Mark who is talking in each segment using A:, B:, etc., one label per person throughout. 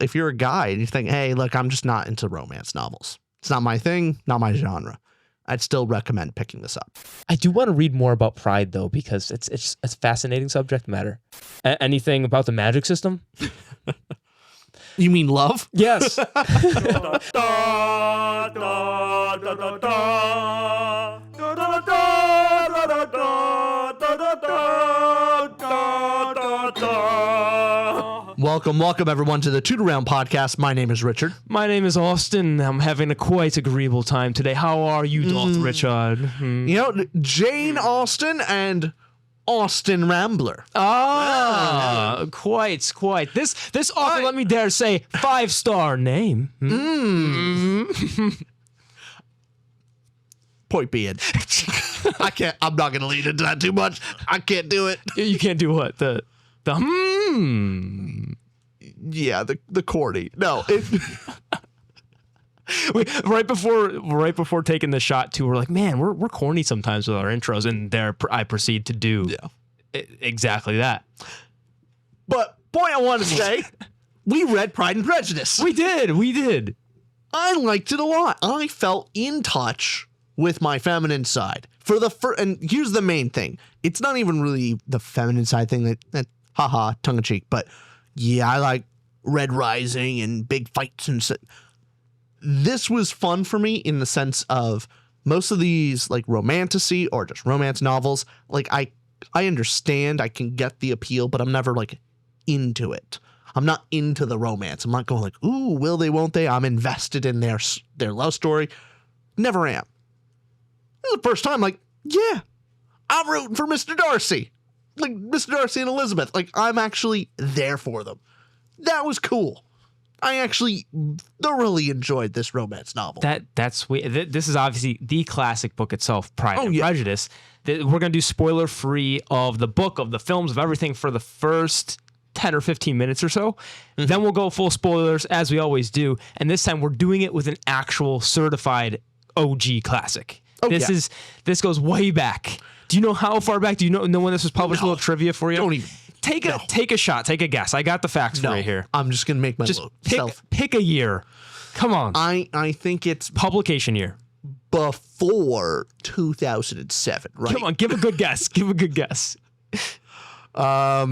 A: if you're a guy and you think, hey, look, I'm just not into romance novels. It's not my thing, not my genre. I'd still recommend picking this up.
B: I do want to read more about Pride, though, because it's a fascinating subject matter. Anything about the magic system?
A: You mean love?
B: Yes.
A: Welcome everyone to the Tutor Round podcast. My name is Richard.
B: My name is Austin. I'm having a quite agreeable time today. How are you, doth Richard?
A: You know, Jane Austen and Austin Rambler.
B: Quite. This author, let me dare say, 5-star name.
A: Point being, I'm not going to lead into that too much. I can't do it.
B: You can't do what?
A: Yeah, the corny. No.
B: Right before taking the shot too, we're like, man, we're corny sometimes with our intros, and there I proceed to do exactly that.
A: But point I want to say, we read Pride and Prejudice.
B: We did.
A: I liked it a lot. I felt in touch with my feminine side and here's the main thing. It's not even really the feminine side thing that haha, tongue in cheek, but yeah, I like Red Rising and big fights and so. This was fun for me in the sense of most of these like romantasy or just romance novels. Like I understand, I can get the appeal, but I'm never like into it. I'm not into the romance. I'm not going like, ooh, will they, won't they? I'm invested in their love story. Never am. This is the first time, like, yeah, I'm rooting for Mr. Darcy. Like, Mr. Darcy and Elizabeth. Like, I'm actually there for them. That was cool. I actually thoroughly enjoyed this romance novel.
B: That's sweet. This is obviously the classic book itself, Pride and Prejudice. We're going to do spoiler-free of the book, of the films, of everything for the first 10 or 15 minutes or so. Mm-hmm. Then we'll go full spoilers, as we always do. And this time we're doing it with an actual certified OG classic. This goes way back. Do you know how far back? Do you know when this was published?
A: No.
B: A little trivia for you?
A: Don't even.
B: Take a shot. Take a guess. I got the facts for you here.
A: I'm just gonna make my
B: pick a year. Come on.
A: I think it's
B: publication year
A: before 2007. Right?
B: Come on, give a good guess.
A: I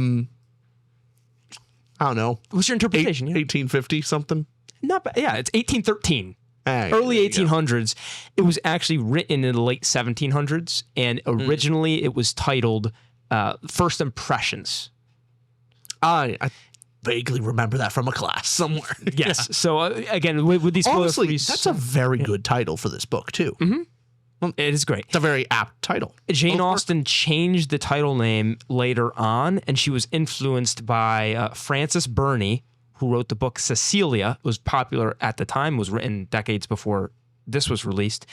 A: don't know.
B: What's your interpretation?
A: 1850 something.
B: Not bad. Yeah, it's 1813.
A: Hey,
B: early 1800s. It was actually written in the late 1700s, and originally it was titled First Impressions.
A: I vaguely remember that from a class somewhere.
B: Yes. So again, with these
A: honestly, that's a very good title for this book too.
B: Mm-hmm. It is great.
A: It's a very apt title.
B: Jane Austen changed the title name later on, and she was influenced by Frances Burney, who wrote the book Cecilia. It was popular at the time, was written decades before this was released,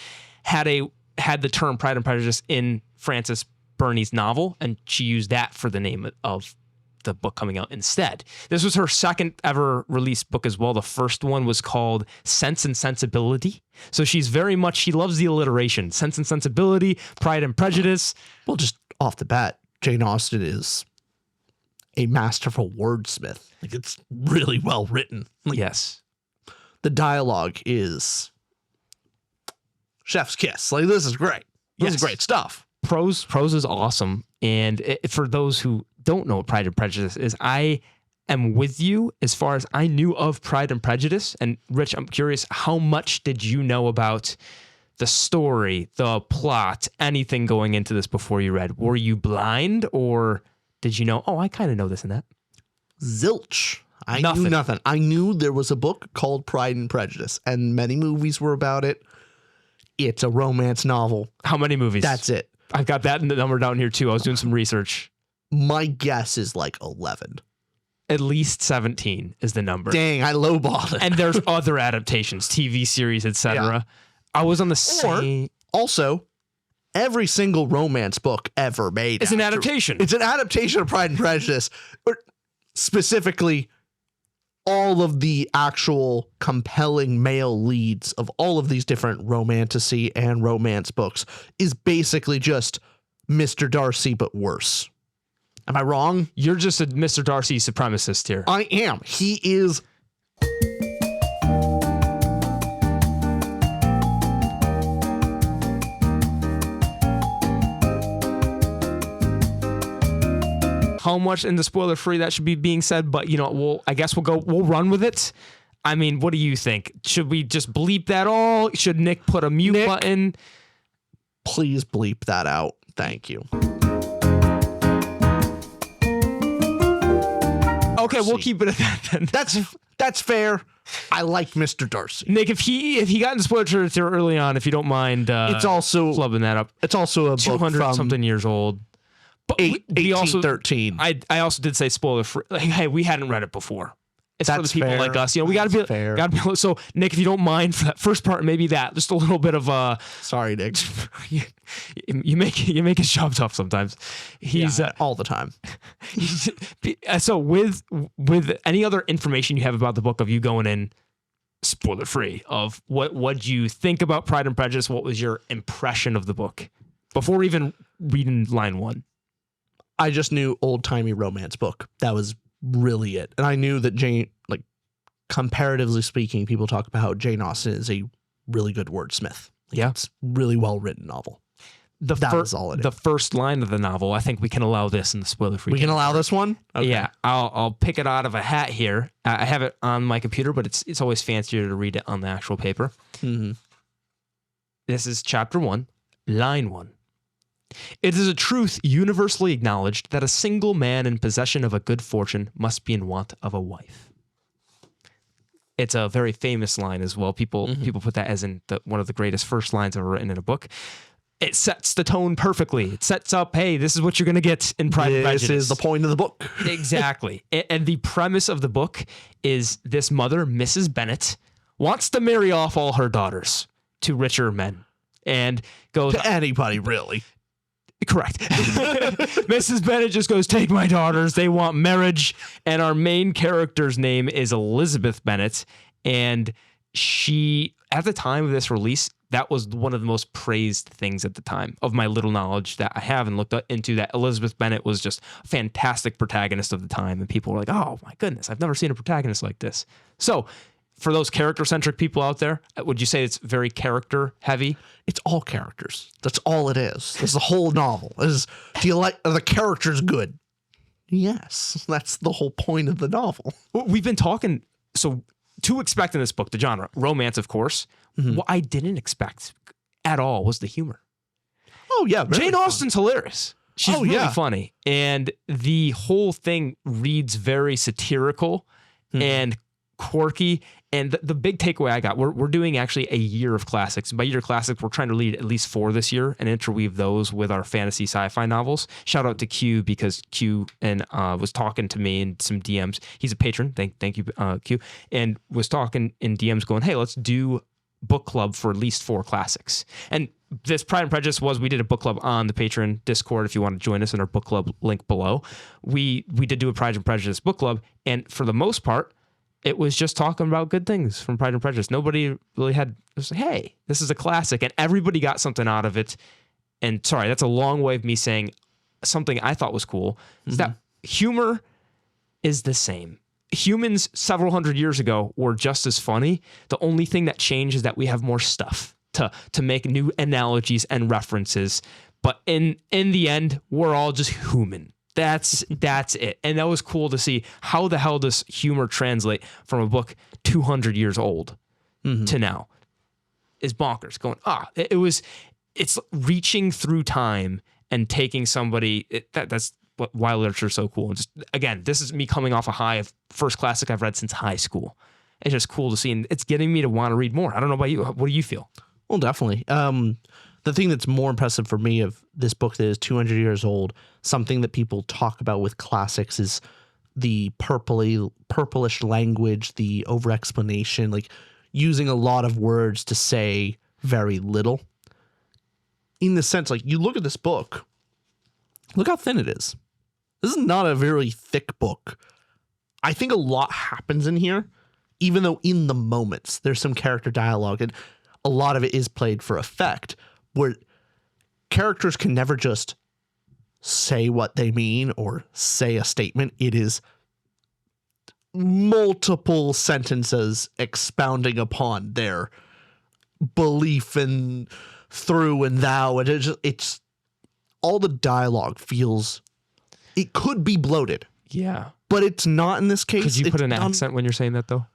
B: had the term Pride and Prejudice in Frances Burney's novel, and she used that for the name of the book coming out instead. This was her second ever released book as well. The first one was called Sense and Sensibility. So she loves the alliteration. Sense and Sensibility, Pride and Prejudice.
A: Well, just off the bat, Jane Austen is a masterful wordsmith. Like, it's really well written. Like,
B: yes.
A: The dialogue is chef's kiss. Like, this is great. This is great stuff.
B: Prose is awesome. And for those who don't know what Pride and Prejudice is, I am with you as far as I knew of Pride and Prejudice. And Rich, I'm curious, how much did you know about the story, the plot, anything going into this before you read? Were you blind, or did you know, I kind of know this and that?
A: Zilch. I knew nothing. I knew there was a book called Pride and Prejudice, and many movies were about it. It's a romance novel.
B: How many movies?
A: That's it.
B: I've got that number down here too. I was doing some research.
A: My guess is like 11.
B: At least 17 is the number.
A: Dang, I lowballed it.
B: And there's other adaptations, TV series, etc. Yeah. I was on the same.
A: Also, every single romance book ever made
B: is an adaptation.
A: It's an adaptation of Pride and Prejudice. Or specifically, all of the actual compelling male leads of all of these different romantasy and romance books is basically just Mr. Darcy, but worse. Am I wrong?
B: You're just a Mr. Darcy supremacist here.
A: I am. He is
B: how much in the spoiler free that should be being said, but I guess we'll run with it. I mean, what do you think? Should we just bleep that all? Should Nick put a mute button?
A: Please bleep that out. Thank you.
B: Okay, we'll keep it at that then.
A: That's fair. I like Mr. Darcy.
B: Nick, if he got into spoiler territory early on, if you don't mind,
A: it's also
B: flubbing that up.
A: It's also a
B: 200
A: book from
B: something years old. But we also
A: 1813.
B: I also did say spoiler free. Like, hey, we hadn't read it before. It's for the people
A: fair.
B: like us. We gotta be
A: fair.
B: So Nick, if you don't mind for that first part, maybe just a little bit of
A: sorry, Nick.
B: you make his job tough sometimes. He's
A: all the time.
B: So with any other information you have about the book, of you going in spoiler free, of what you think about Pride and Prejudice, what was your impression of the book before even reading line 1?
A: I just knew old-timey romance book. That was really it. And I knew that Jane, like, comparatively speaking, people talk about how Jane Austen is a really good wordsmith.
B: Yeah.
A: It's really well-written novel. That was all it is.
B: The first line of the novel, I think we can allow this in the spoiler-free.
A: We can allow this one? Okay.
B: Yeah. I'll pick it out of a hat here. I have it on my computer, but it's always fancier to read it on the actual paper.
A: Mm-hmm.
B: This is chapter 1, line 1. It is a truth universally acknowledged that a single man in possession of a good fortune must be in want of a wife. It's a very famous line as well. People put that as in one of the greatest first lines ever written in a book. It sets the tone perfectly. It sets up, hey, this is what you're going to get in Pride and Prejudice.
A: This is the point of the book.
B: Exactly. And the premise of the book is this mother, Mrs. Bennet, wants to marry off all her daughters to richer men. And goes...
A: To anybody, really.
B: Correct. Mrs. Bennet just goes, take my daughters. They want marriage. And our main character's name is Elizabeth Bennet. And she, at the time of this release, that was one of the most praised things at the time of my little knowledge that I have and looked into, that Elizabeth Bennet was just a fantastic protagonist of the time. And people were like, oh my goodness, I've never seen a protagonist like this. So for those character-centric people out there, would you say it's very character-heavy?
A: It's all characters. That's all it is. That's the whole novel. Are the characters good? Yes. That's the whole point of the novel.
B: We've been talking, so to expect in this book, the genre, romance, of course. Mm-hmm. What I didn't expect at all was the humor.
A: Oh, yeah.
B: Jane Austen's hilarious. She's really funny. And the whole thing reads very satirical and quirky. And the big takeaway I got, we're doing actually a year of classics. And by year of classics, we're trying to read at least 4 this year and interweave those with our fantasy sci-fi novels. Shout out to Q, because Q was talking to me in some DMs. He's a patron. Thank you, Q. And was talking in DMs going, hey, let's do book club for at least 4 classics. And this Pride and Prejudice we did a book club on the Patron Discord. If you want to join us in our book club link below, we did do a Pride and Prejudice book club. And for the most part, it was just talking about good things from Pride and Prejudice. Nobody really it was like, hey, this is a classic, and everybody got something out of it. And sorry, that's a long way of me saying something I thought was cool, is that humor is the same. Humans several hundred years ago were just as funny. The only thing that changed is that we have more stuff to make new analogies and references. But in the end, we're all just human. That's it. And that was cool to see. How the hell does humor translate from a book 200 years old to now? Is bonkers. Going, it's reaching through time and taking somebody, that's why literature is so cool. And just, again, this is me coming off a high of first classic I've read since high school. It's just cool to see, and it's getting me to want to read more. I don't know about you. What do you feel?
A: Well, definitely. The thing that's more impressive for me of this book that is 200 years old, something that people talk about with classics, is the purplish language, the over-explanation, like using a lot of words to say very little. In the sense, like, you look at this book, look how thin it is. This is not a very thick book. I think a lot happens in here, even though in the moments there's some character dialogue, and a lot of it is played for effect, where characters can never just say what they mean or say a statement. It is multiple sentences expounding upon their belief in through and thou. And it's all the dialogue feels it could be bloated,
B: Yeah.
A: but it's not in this case.
B: Could you
A: It's
B: put an
A: done-
B: accent when you're saying that though?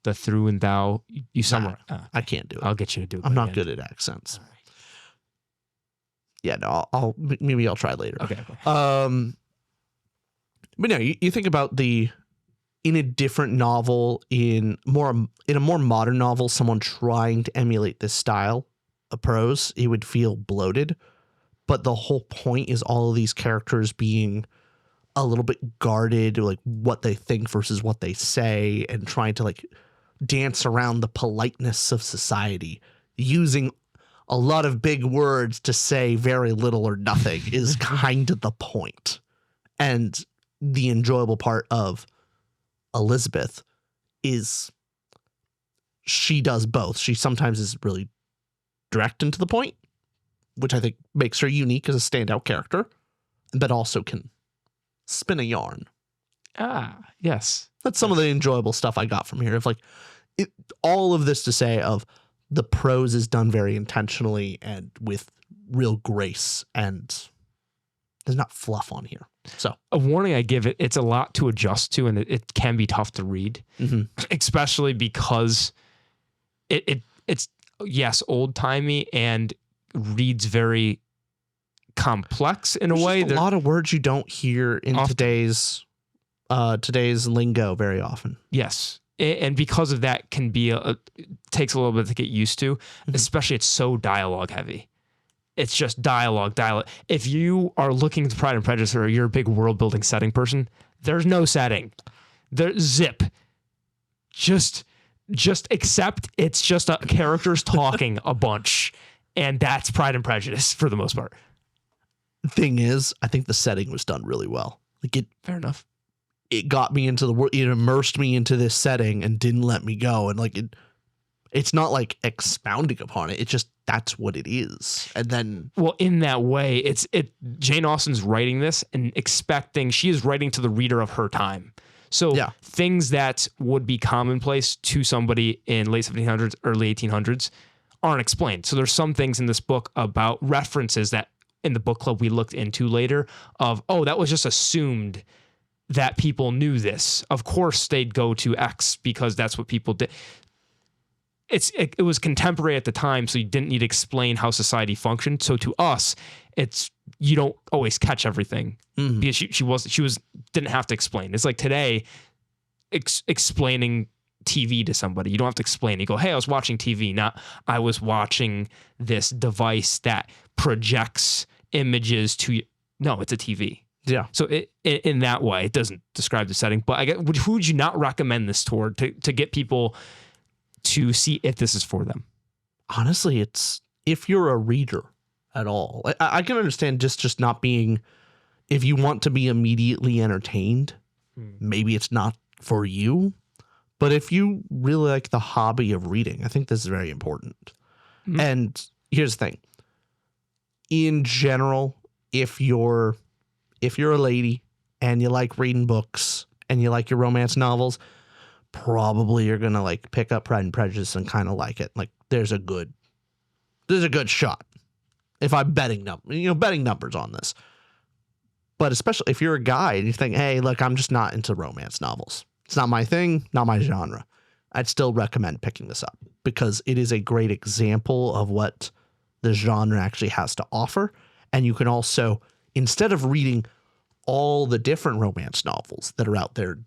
B: The through and thou. You somewhere.
A: I can't do it.
B: I'll get you to do it.
A: I'm
B: by
A: not
B: the end.
A: good at accents. Yeah, no, maybe I'll try later.
B: Okay.
A: But no, you think about in a different novel, in a more modern novel, someone trying to emulate this style of prose, it would feel bloated. But the whole point is all of these characters being a little bit guarded, like what they think versus what they say, and trying to like dance around the politeness of society, using a lot of big words to say very little or nothing is kind of the point. And the enjoyable part of Elizabeth is she does both. She sometimes is really direct and to the point, which I think makes her unique as a standout character, but also can spin a yarn.
B: Yes.
A: That's some of the enjoyable stuff I got from here. Of like all of this to say of the prose is done very intentionally and with real grace, and there's not fluff on here. So
B: A warning I give it, it's a lot to adjust to, and it can be tough to read, especially because it's yes, old timey and reads very complex in a way.
A: a lot of words you don't hear in
B: Often.
A: today's lingo very often.
B: Yes. And because of that can be it takes a little bit to get used to, especially it's so dialogue heavy. It's just dialogue. If you are looking to Pride and Prejudice or you're a big world building setting person, there's no setting. There's zip. Just accept it's just characters talking a bunch, and that's Pride and Prejudice for the most part.
A: Thing is, I think the setting was done really well. Like
B: Fair enough.
A: it got me into the world. It immersed me into this setting and didn't let me go. And like it's not like expounding upon it. It's just that's what it is. And then
B: Well, in that way, Jane Austen's writing this and she is writing to the reader of her time. So
A: Yeah.
B: things that would be commonplace to somebody in late 1700s, early 1800s aren't explained. So there's some things in this book about references that in the book club we looked into later of, oh, that was just assumed that people knew this. Of course they'd go to X because that's what people did. It was contemporary at the time, so you didn't need to explain how society functioned. So to us, you don't always catch everything because she didn't have to explain. It's like today, explaining TV to somebody. You don't have to explain. You go, hey, I was watching TV. Not I was watching this device that projects images to you. No, it's a TV.
A: yeah.
B: So in that way, it doesn't describe the setting. But who would you not recommend this toward to get people to see if this is for them?
A: Honestly, it's if you're a reader at all. I can understand just not being, if you want to be immediately entertained, maybe it's not for you. But if you really like the hobby of reading, I think this is very important. And here's the thing. In general, if you're a lady and you like reading books and you like your romance novels, probably you're going to like pick up Pride and Prejudice and kind of like it. Like there's a good shot if I'm betting numbers on this. But especially if you're a guy and you think, hey, look, I'm just not into romance novels. It's not my thing, not my genre. I'd still recommend picking this up because it is a great example of what the genre actually has to offer. And you can also, instead of reading all the different romance novels that are out there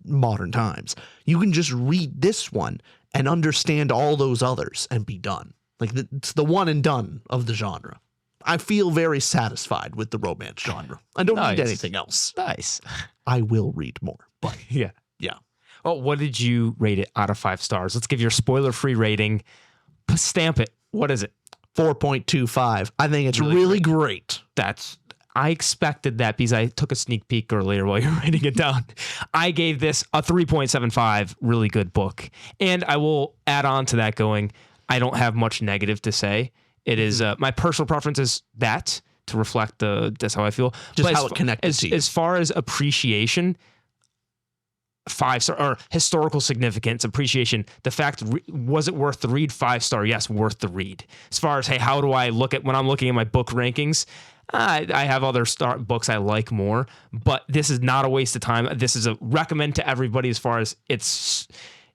A: modern times, you can just read this one and understand all those others and be done. Like it's the one and done of the genre. I feel very satisfied with the romance genre. I don't need anything else.
B: Nice.
A: I will read more, but
B: Yeah.
A: yeah.
B: Oh, what did you rate it out of 5 stars? Let's give your spoiler-free rating. Stamp it. What is it?
A: 4.25. I think it's really great.
B: I expected that because I took a sneak peek earlier while you were writing it down. I gave this a 3.75, really good book. And I will add on to that going, I don't have much negative to say. It is my personal preference is that to reflect that's how I feel.
A: Just
B: but
A: how it connected to you.
B: As far as appreciation, 5-star or historical significance, appreciation, the fact, was it worth the read? 5-star. Yes, worth the read. As far as, hey, how do I look at when I'm looking at my book rankings? I have other books I like more, but this is not a waste of time. This is a recommend to everybody as far as it's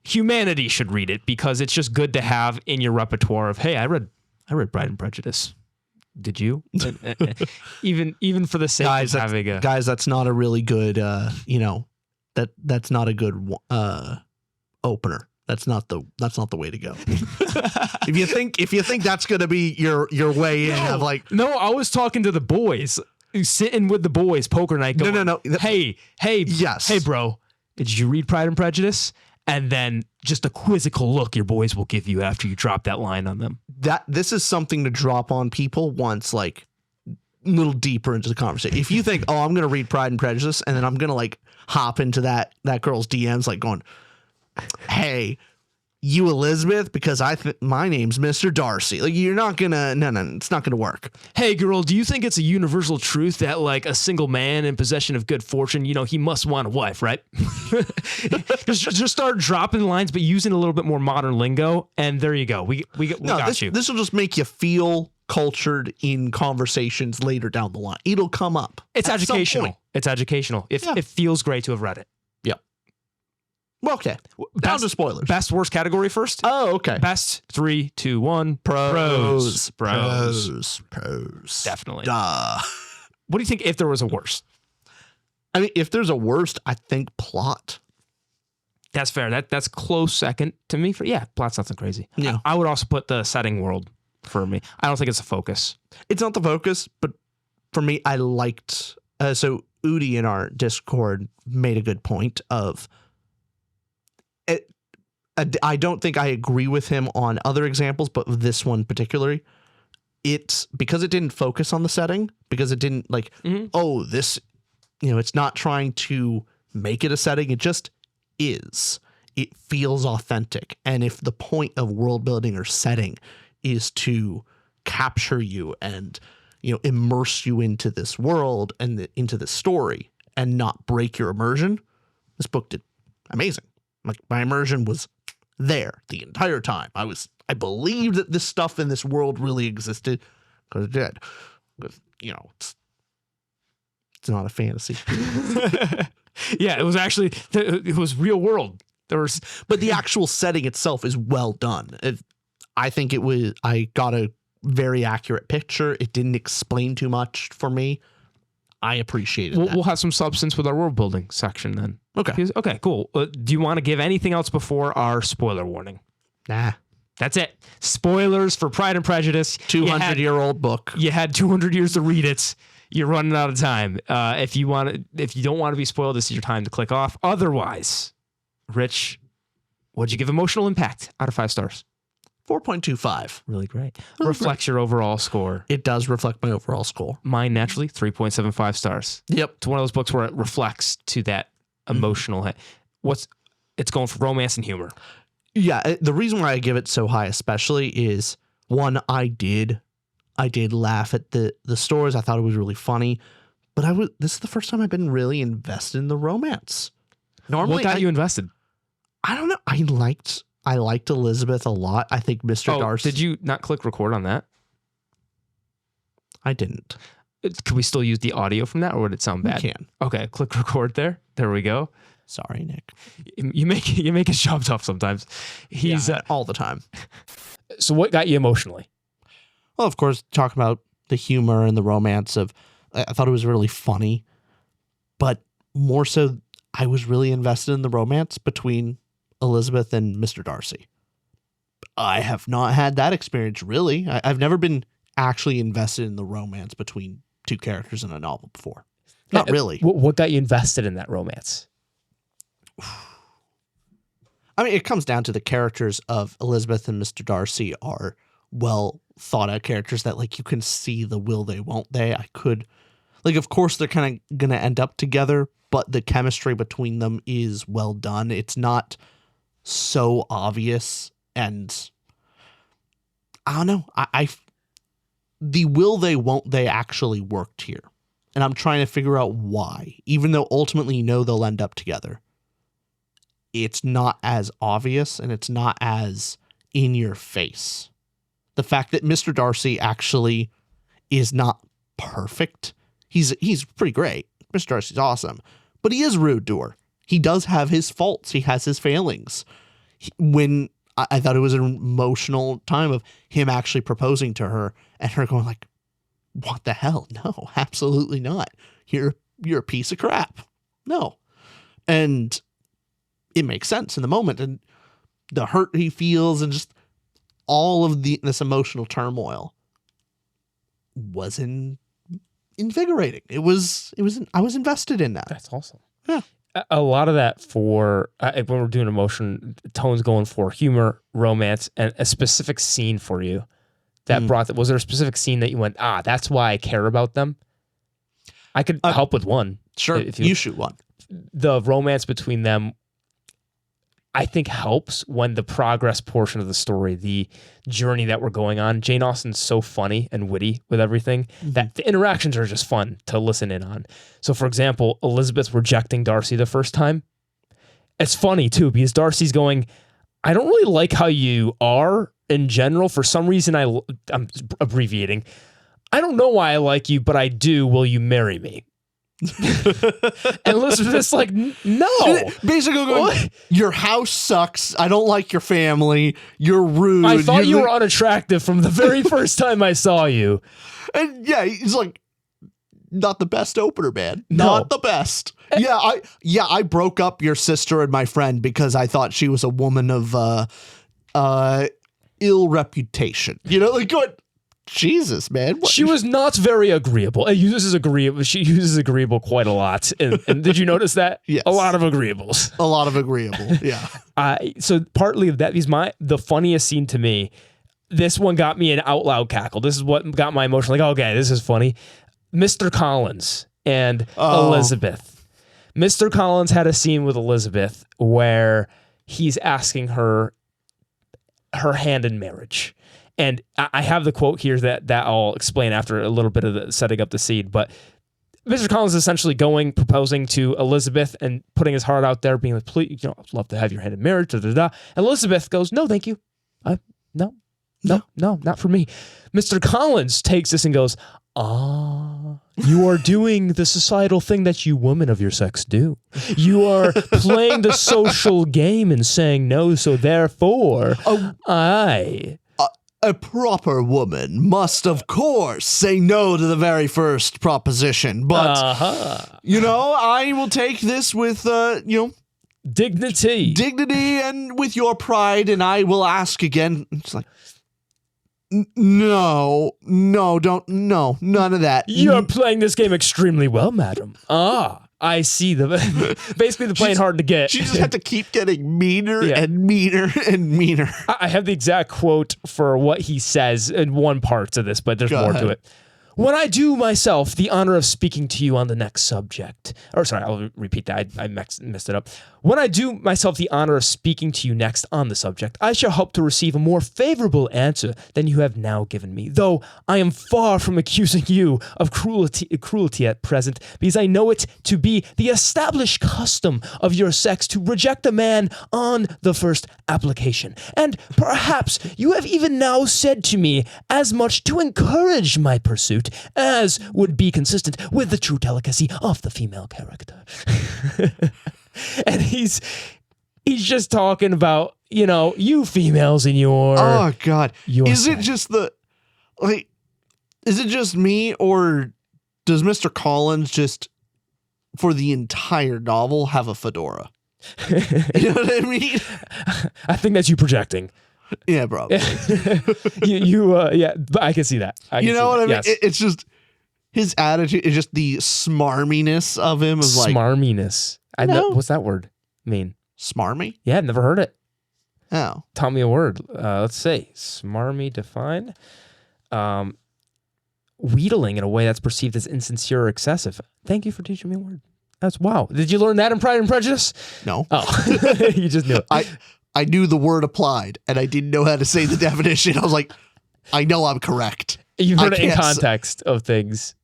B: humanity should read it because it's just good to have in your repertoire of, hey, I read Pride and Prejudice. Did you? even for the sake of having a
A: guys, that's not a really good that's not a good opener. That's not the way to go. if you think that's gonna be your way in of like
B: no, I was talking to the boys, sitting with the boys, poker night. Going,
A: no.
B: Hey,
A: yes.
B: Hey, bro, did you read Pride and Prejudice? And then just a quizzical look your boys will give you after you drop that line on them.
A: This is something to drop on people once like a little deeper into the conversation. If you think, oh, I'm gonna read Pride and Prejudice, and then I'm gonna like hop into that girl's DMs like going, hey, you Elizabeth, because my name's Mr. Darcy. Like you're not gonna no, it's not gonna work.
B: Hey girl, do you think it's a universal truth that like a single man in possession of good fortune, he must want a wife, right? just start dropping lines, but using a little bit more modern lingo, and there you go. We got you.
A: This will just make you feel cultured in conversations later down the line. It'll come up.
B: It's educational. It's educational. It feels great to have read it.
A: Well, okay. Down to spoilers.
B: Best worst category first.
A: Oh, okay.
B: Best 3, 2, 1.
A: Prose.
B: Definitely.
A: Duh.
B: What do you think if there was a worst?
A: I mean, if there's a worst, I think plot.
B: That's fair. That's close second to me. Plot's nothing crazy.
A: Yeah.
B: I would also put the setting world for me. I don't think it's a focus.
A: It's not the focus, but for me, I liked. So Udi in our Discord made a good point of. I don't think I agree with him on other examples, but this one particularly, it's because it didn't focus on the setting, because it didn't like, this, it's not trying to make it a setting. It just is. It feels authentic. And if the point of world building or setting is to capture you and, immerse you into this world and into this story and not break your immersion, this book did amazing. Like my immersion was there the entire time. I believed that this stuff in this world really existed because it did. Because, it's not a fantasy.
B: Yeah, it was actually, it was real world.
A: But the actual setting itself is well done. I think I got a very accurate picture. It didn't explain too much for me. I appreciated that.
B: We'll have some substance with our world building section then.
A: Okay.
B: Okay, cool. Do you want to give anything else before our spoiler warning?
A: Nah.
B: That's it. Spoilers for Pride and Prejudice.
A: 200-year-old book.
B: You had 200 years to read it. You're running out of time. If you don't want to be spoiled, this is your time to click off. Otherwise, Rich, what'd you give emotional impact out of 5 stars?
A: 4.25.
B: Really great. Reflects your overall score.
A: It does reflect my overall score.
B: Mine naturally 3.75 stars.
A: Yep.
B: It's one of those books where it reflects to that emotional hit. It's going for romance and humor.
A: Yeah, the reason why I give it so high especially is one, I did laugh at the stories. I thought it was really funny, but this is the first time I've been really invested in the romance. Normally,
B: what got you invested?
A: I don't know. I liked Elizabeth a lot. I think Mr. Darcy.
B: Did you not click record on that?
A: I didn't.
B: Can we still use the audio from that, or would it sound bad?
A: We can.
B: Okay, click record there. There we go.
A: Sorry, Nick.
B: You make his job tough sometimes. He's
A: all the time.
B: So what got you emotionally?
A: Well, of course, talking about the humor and the romance of, I thought it was really funny, but more so, I was really invested in the romance between Elizabeth and Mr. Darcy. I have not had that experience, really. I've never been actually invested in the romance between two characters in a novel before. Not really.
B: What got you invested in that romance?
A: I mean, it comes down to the characters of Elizabeth and Mr. Darcy are well thought out characters that like you can see the will they, won't they. Of course they're kind of going to end up together, but the chemistry between them is well done. It's not so obvious, and I don't know. The will they, won't they actually worked here. And I'm trying to figure out why, even though ultimately they'll end up together. It's not as obvious and it's not as in your face. The fact that Mr. Darcy actually is not perfect. He's pretty great. Mr. Darcy's awesome, but he is rude to her. He does have his faults. He has his failings. When I thought it was an emotional time of him actually proposing to her and her going like, what the hell? No, absolutely not. You're a piece of crap. No. And it makes sense in the moment. And the hurt he feels and just all of this emotional turmoil was invigorating. I was invested in that.
B: That's awesome.
A: Yeah.
B: A lot of that for when we're doing emotion, tones going for humor, romance, and a specific scene for you that brought that. Was there a specific scene that you went, that's why I care about them? I could help with one.
A: Sure. If you shoot one.
B: The romance between them, I think, helps when the progress portion of the story, the journey that we're going on. Jane Austen's so funny and witty with everything that the interactions are just fun to listen in on. So, for example, Elizabeth rejecting Darcy the first time. It's funny, too, because Darcy's going, I don't really like how you are in general. For some reason, I'm abbreviating. I don't know why I like you, but I do. Will you marry me? And Elizabeth's like, no.
A: Basically going, your house sucks. I don't like your family. You're rude.
B: I thought you were unattractive from the very first time I saw you.
A: And yeah, he's like, not the best opener, man.
B: No.
A: Not the best. I broke up your sister and my friend because I thought she was a woman of ill reputation. You know, like going, Jesus, man.
B: She was not very agreeable. She uses agreeable quite a lot. And did you notice that?
A: Yes.
B: A lot of agreeables.
A: A lot of agreeable, yeah.
B: So partly of that is the funniest scene to me. This one got me an out loud cackle. This is what got my emotion. Like, okay, this is funny. Mr. Collins and Elizabeth. Mr. Collins had a scene with Elizabeth where he's asking her hand in marriage. And I have the quote here that I'll explain after a little bit of the setting up the scene. But Mr. Collins is essentially proposing to Elizabeth and putting his heart out there, being like, please, I'd love to have your hand in marriage. Da, da, da. And Elizabeth goes, no, thank you. No, not for me. Mr. Collins takes this and goes, you are doing the societal thing that you women of your sex do. You are playing the social game and saying no, so therefore,
A: a proper woman must, of course, say no to the very first proposition. But, I will take this with,
B: dignity
A: and with your pride, and I will ask again. It's like, no, none of that.
B: You're playing this game extremely well, madam. I see basically the playing hard to get.
A: She just had to keep getting meaner and meaner and meaner.
B: I have the exact quote for what he says in one part of this, but there's more to it. When I do myself the honor of speaking to you on the next subject, I'll repeat that. I messed it up. When I do myself the honor of speaking to you next on the subject, I shall hope to receive a more favorable answer than you have now given me, though I am far from accusing you of cruelty at present, because I know it to be the established custom of your sex to reject a man on the first application. And perhaps you have even now said to me as much to encourage my pursuit as would be consistent with the true delicacy of the female character. And he's just talking about, you females in your...
A: Oh, God.
B: Is
A: it just is it just me, or does Mr. Collins just, for the entire novel, have a fedora? You know what I mean?
B: I think that's you projecting.
A: Yeah, probably.
B: But I can see that.
A: What I mean?
B: Yes.
A: It's just his attitude is just the smarminess of him.
B: Smarminess. What's that word mean?
A: Smarmy?
B: Yeah, never heard it.
A: Oh.
B: Tell me a word. Let's see. Smarmy defined. Wheedling in a way that's perceived as insincere or excessive. Thank you for teaching me a word. That's wow. Did you learn that in Pride and Prejudice?
A: No.
B: Oh, you just knew it.
A: I knew the word applied, and I didn't know how to say the definition. I was like, I know I'm correct.
B: You've heard it in context of things.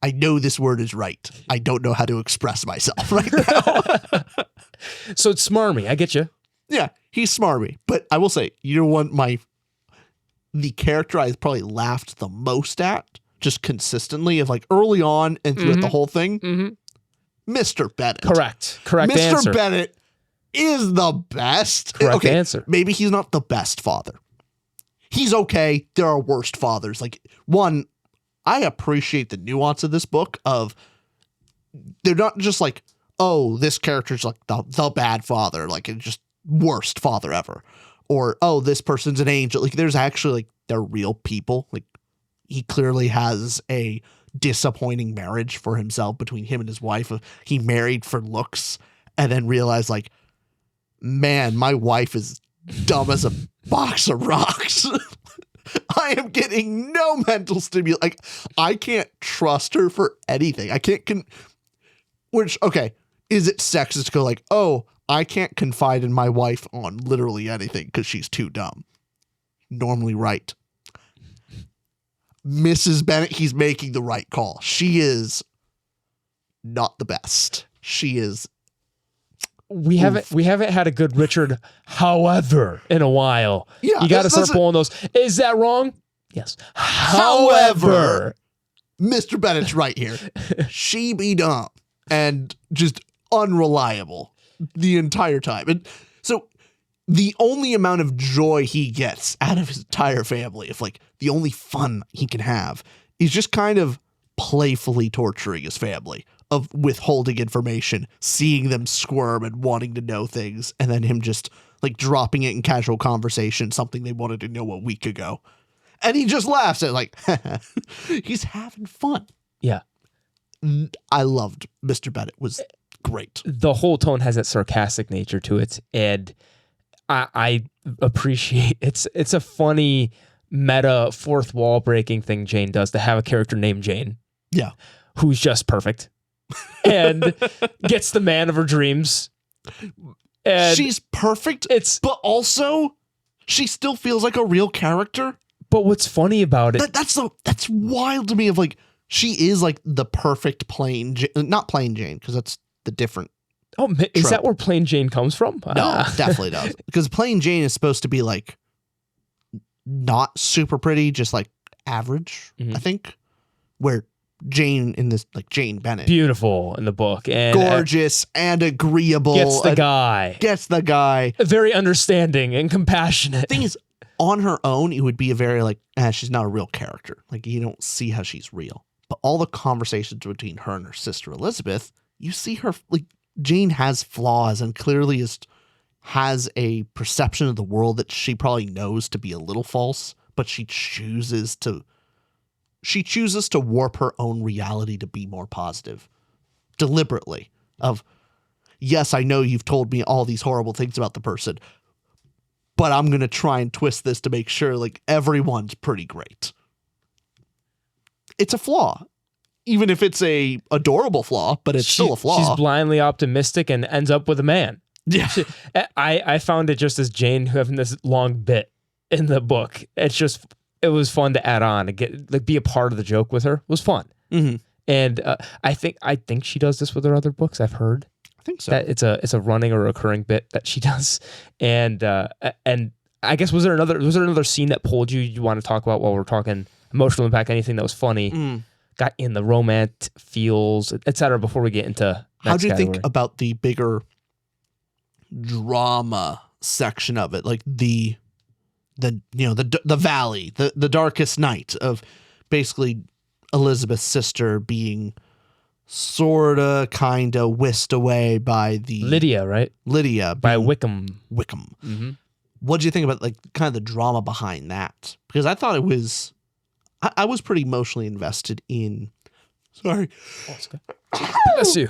A: I know this word is right. I don't know how to express myself right now.
B: So it's smarmy. I get you.
A: Yeah, he's smarmy. But I will say, the character I probably laughed the most at, just consistently of like early on and throughout the whole thing, Mr. Bennett.
B: Correct
A: Mr.
B: answer.
A: Bennett is the best.
B: Correct answer.
A: Maybe he's not the best father. He's okay. There are worst fathers. Like, one, I appreciate the nuance of this book of they're not just like, oh, this character's like the bad father, like it's just worst father ever. Or, oh, this person's an angel. Like, there's actually like they're real people. Like, he clearly has a disappointing marriage for himself between him and his wife. He married for looks and then realized like, man, my wife is dumb as a box of rocks. I am getting no mental stimulus. Like, I can't trust her for anything. I can't which, okay, is it sexist to go like, oh, I can't confide in my wife on literally anything because she's too dumb? Normally right. Mrs. Bennett, he's making the right call. She is not the best. She is.
B: We haven't had a good Richard, however, in a while.
A: Yeah,
B: you got to start pulling those. Is that wrong? Yes.
A: However, Mr. Bennett's right here. She be dumb and just unreliable the entire time. And so the only amount of joy he gets out of his entire family, if like the only fun he can have, is just kind of playfully torturing his family, of withholding information, seeing them squirm and wanting to know things, and then him just like dropping it in casual conversation, something they wanted to know a week ago. And he just laughs at like, he's having fun.
B: Yeah.
A: I loved Mr. Bennett. Was great.
B: The whole tone has that sarcastic nature to it, and I appreciate it's a funny meta fourth wall breaking thing Jane does to have a character named Jane.
A: Yeah.
B: Who's just perfect and gets the man of her dreams. And
A: she's perfect, but also she still feels like a real character.
B: But what's funny about it,
A: that's wild to me, of like, she is like the perfect not plain Jane, because that's the different.
B: Oh, is
A: trope.
B: that where plain Jane comes from?
A: No, definitely does. Because plain Jane is supposed to be like not super pretty, just like average, I think. Where Jane in this, like Jane Bennett,
B: beautiful in the book and
A: gorgeous and agreeable,
B: gets the guy, very understanding and compassionate.
A: Thing is, on her own, it would be a very like, she's not a real character. Like, you don't see how she's real. But all the conversations between her and her sister Elizabeth, you see her, like, Jane has flaws and clearly has a perception of the world that she probably knows to be a little false, but she chooses to warp her own reality to be more positive, deliberately. Of, yes, I know you've told me all these horrible things about the person, but I'm going to try and twist this to make sure like everyone's pretty great. It's a flaw. Even if it's a adorable flaw, but it's still a flaw.
B: She's blindly optimistic and ends up with a man.
A: Yeah.
B: I found it just as Jane having this long bit in the book. It was fun to add on and be a part of the joke with her. It was fun. Mm-hmm. And I think she does this with her other books. I've heard.
A: I think so.
B: That it's a running or recurring bit that she does. And I guess was there another scene that pulled you want to talk about while we're talking emotional impact? Anything that was funny, got in the romance feels, etc. Before we get into
A: how do you think about the bigger drama section of it, like the valley, the darkest night of basically Elizabeth's sister being sorta kinda whisked away by the
B: Lydia, right?
A: Lydia
B: by Wickham.
A: Mm-hmm. What do you think about like kind of the drama behind that? Because I thought it was, I was pretty emotionally invested in. Sorry.
B: Bless you.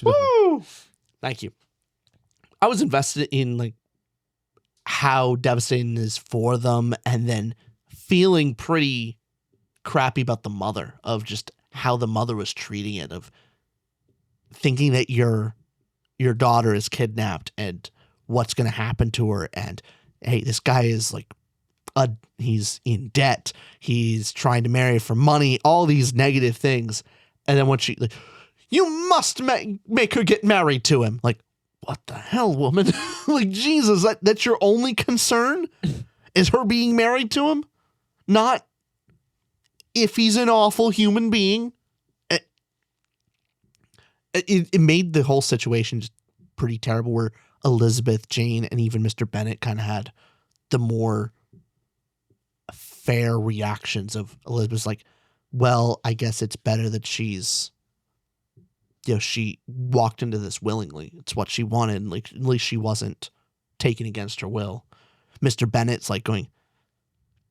A: Woo! Thank you. I was invested in like how devastating it is for them, and then feeling pretty crappy about the mother, of just how the mother was treating it, of thinking that your daughter is kidnapped and what's going to happen to her. And hey, this guy is like, he's in debt. He's trying to marry for money, all these negative things. And then when she, like, you must make her get married to him. Like, what the hell, woman? Like, Jesus, that's your only concern? Is her being married to him? Not if he's an awful human being, it made the whole situation just pretty terrible, where Elizabeth, Jane, and even Mr. Bennet kind of had the more fair reactions of Elizabeth's like, well, I guess it's better that she's, she walked into this willingly. It's what she wanted. Like, at least she wasn't taken against her will. Mr. Bennet's like going,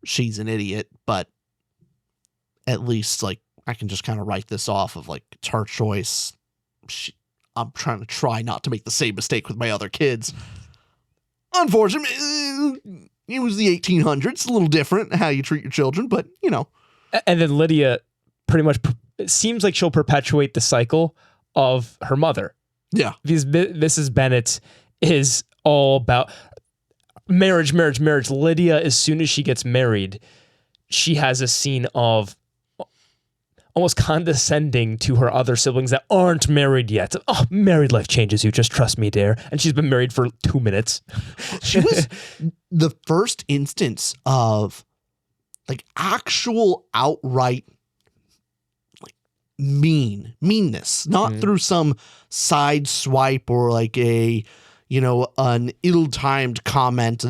A: she's an idiot, but at least like I can just kind of write this off of like, it's her choice. I'm trying to try not to make the same mistake with my other kids. Unfortunately, it was the 1800s, a little different how you treat your children, but
C: And then Lydia pretty much, it seems like she'll perpetuate the cycle of her mother.
A: Yeah.
C: Because Mrs. Bennet is all about marriage. Lydia, as soon as she gets married, she has a scene of almost condescending to her other siblings that aren't married yet. Oh, married life changes you. Just trust me, dear. And she's been married for 2 minutes.
A: She was the first instance of like actual outright like meanness, not through some side swipe or like a, an ill-timed comment.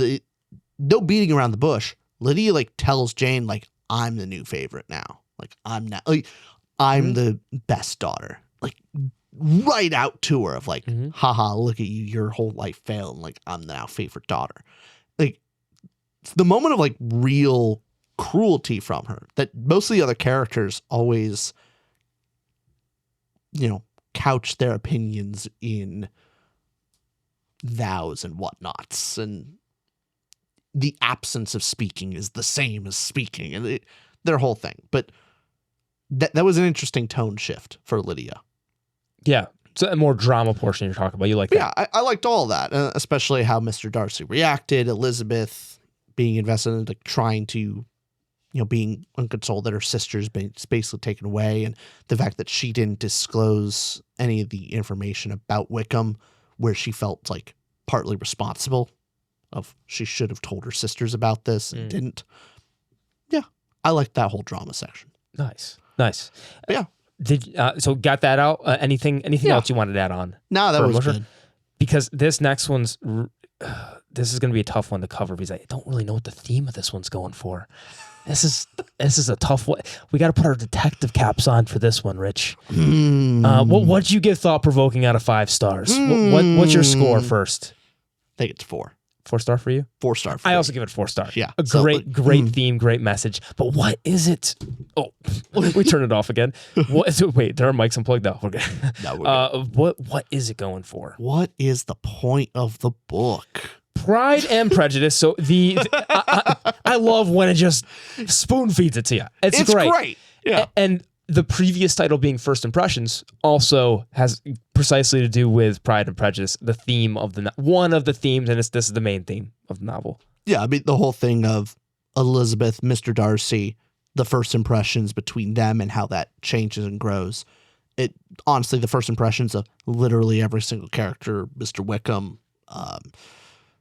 A: No beating around the bush. Lydia like tells Jane like, I'm the new favorite now. Like, I'm not, like, I'm the best daughter. Like, right out to her of like, haha, look at you, your whole life failed. And like, I'm the now favorite daughter. Like, it's the moment of like real cruelty from her that most of the other characters always, couch their opinions in thous and whatnots. And the absence of speaking is the same as speaking. And their whole thing. But that was an interesting tone shift for Lydia.
C: Yeah. It's a more drama portion you're talking about. You like that?
A: Yeah, I liked all that, especially how Mr. Darcy reacted, Elizabeth being invested in like trying to, being unconsoled that her sister's been basically taken away, and the fact that she didn't disclose any of the information about Wickham, where she felt like partly responsible of she should have told her sisters about this and didn't. Yeah, I liked that whole drama section.
C: Nice.
A: Yeah.
C: So got that out? Anything else you wanted to add on?
A: No, that was good.
C: Because this next one's, this is going to be a tough one to cover because I don't really know what the theme of this one's going for. This is a tough one. We got to put our detective caps on for this one, Rich. What did you give Thought Provoking out of 5 stars? What's your score first?
A: I think it's 4.
C: 4-star for you?
A: 4-star for
C: I
A: me.
C: also give it 4 stars.
A: Yeah.
C: Great theme, great message. But what is it? Oh, we turn it off again. What is it? Wait, there are mics unplugged? No, we're good.
A: No, we're good.
C: What is it going for?
A: What is the point of the book?
C: Pride and Prejudice. So I love when it just spoon feeds it to you. It's great.
A: Yeah.
C: And the previous title being First Impressions also has precisely to do with Pride and Prejudice, the theme of one of the themes, and this is the main theme of the novel.
A: Yeah, I mean, the whole thing of Elizabeth, Mr. Darcy, the first impressions between them and how that changes and grows. It honestly, the first impressions of literally every single character, Mr. Wickham,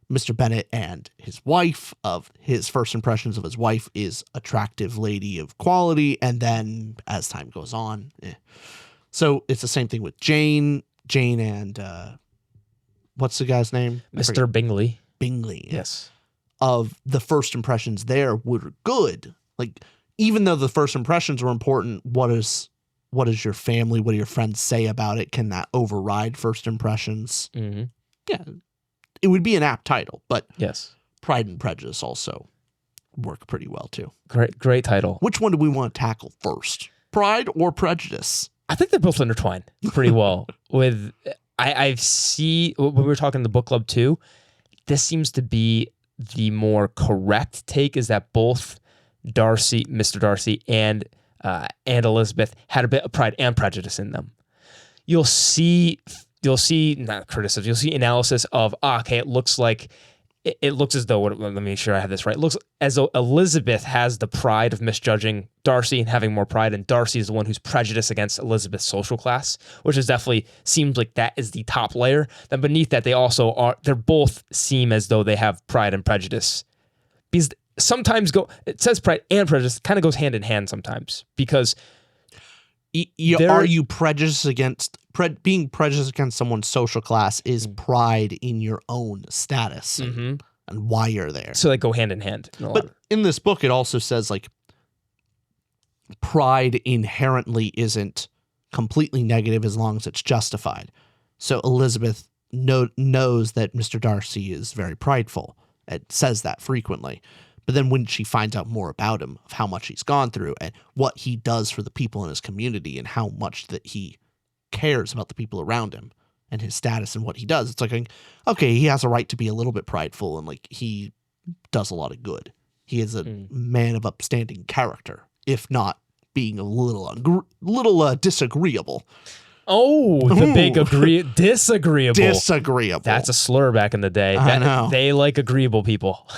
A: Mr. Bennet and his wife, of his first impressions of his wife is attractive lady of quality. And then as time goes on, So it's the same thing with Jane and what's the guy's name?
C: Mr. Bingley.
A: Bingley.
C: Yes.
A: Of the first impressions there were good. Like, even though the first impressions were important, what is your family, what do your friends say about it? Can that override first impressions?
C: Mm-hmm.
A: Yeah. It would be an apt title, but
C: yes,
A: Pride and Prejudice also work pretty well too.
C: Great title.
A: Which one do we want to tackle first? Pride or Prejudice?
C: I think they're both intertwined pretty well. With I see when we were talking in the book club too, this seems to be the more correct take, is that both Mr. Darcy and Elizabeth had a bit of Pride and Prejudice in them. You'll see not criticism, you'll see analysis of, okay, it looks as though, let me make sure I have this right. It looks as though Elizabeth has the pride of misjudging Darcy and having more pride, and Darcy is the one who's prejudiced against Elizabeth's social class, which is definitely seems like that is the top layer. Then beneath that, they both seem as though they have pride and prejudice. Because sometimes it says Pride and Prejudice kind of goes hand in hand sometimes, because
A: are you prejudiced against being prejudiced against someone's social class is pride in your own status and why you're there.
C: So they go hand in hand.
A: But in this book, it also says like pride inherently isn't completely negative as long as it's justified. So Elizabeth knows that Mr. Darcy is very prideful. It says that frequently. But then when she finds out more about him, of how much he's gone through and what he does for the people in his community and how much that he cares about the people around him and his status and what he does, it's like, okay, he has a right to be a little bit prideful and like he does a lot of good. He is a man of upstanding character, if not being a little disagreeable.
C: Oh, the big disagreeable.
A: Disagreeable.
C: That's a slur back in the day.
A: I know.
C: They like agreeable people.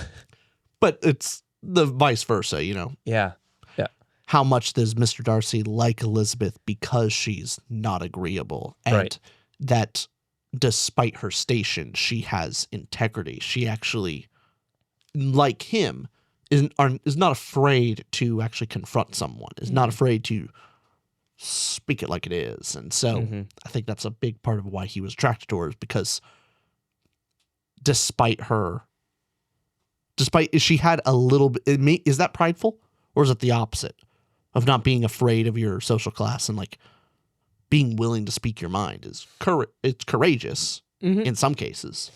A: But it's the vice versa, you know?
C: Yeah. Yeah.
A: How much does Mr. Darcy like Elizabeth because she's not agreeable? And that despite her station, she has integrity. She actually, like him, is not afraid to actually confront someone, is not afraid to speak it like it is. And so I think that's a big part of why he was attracted to her, is because despite she had a little bit, is that prideful or is it the opposite of not being afraid of your social class and like being willing to speak your mind? It's courageous in some cases.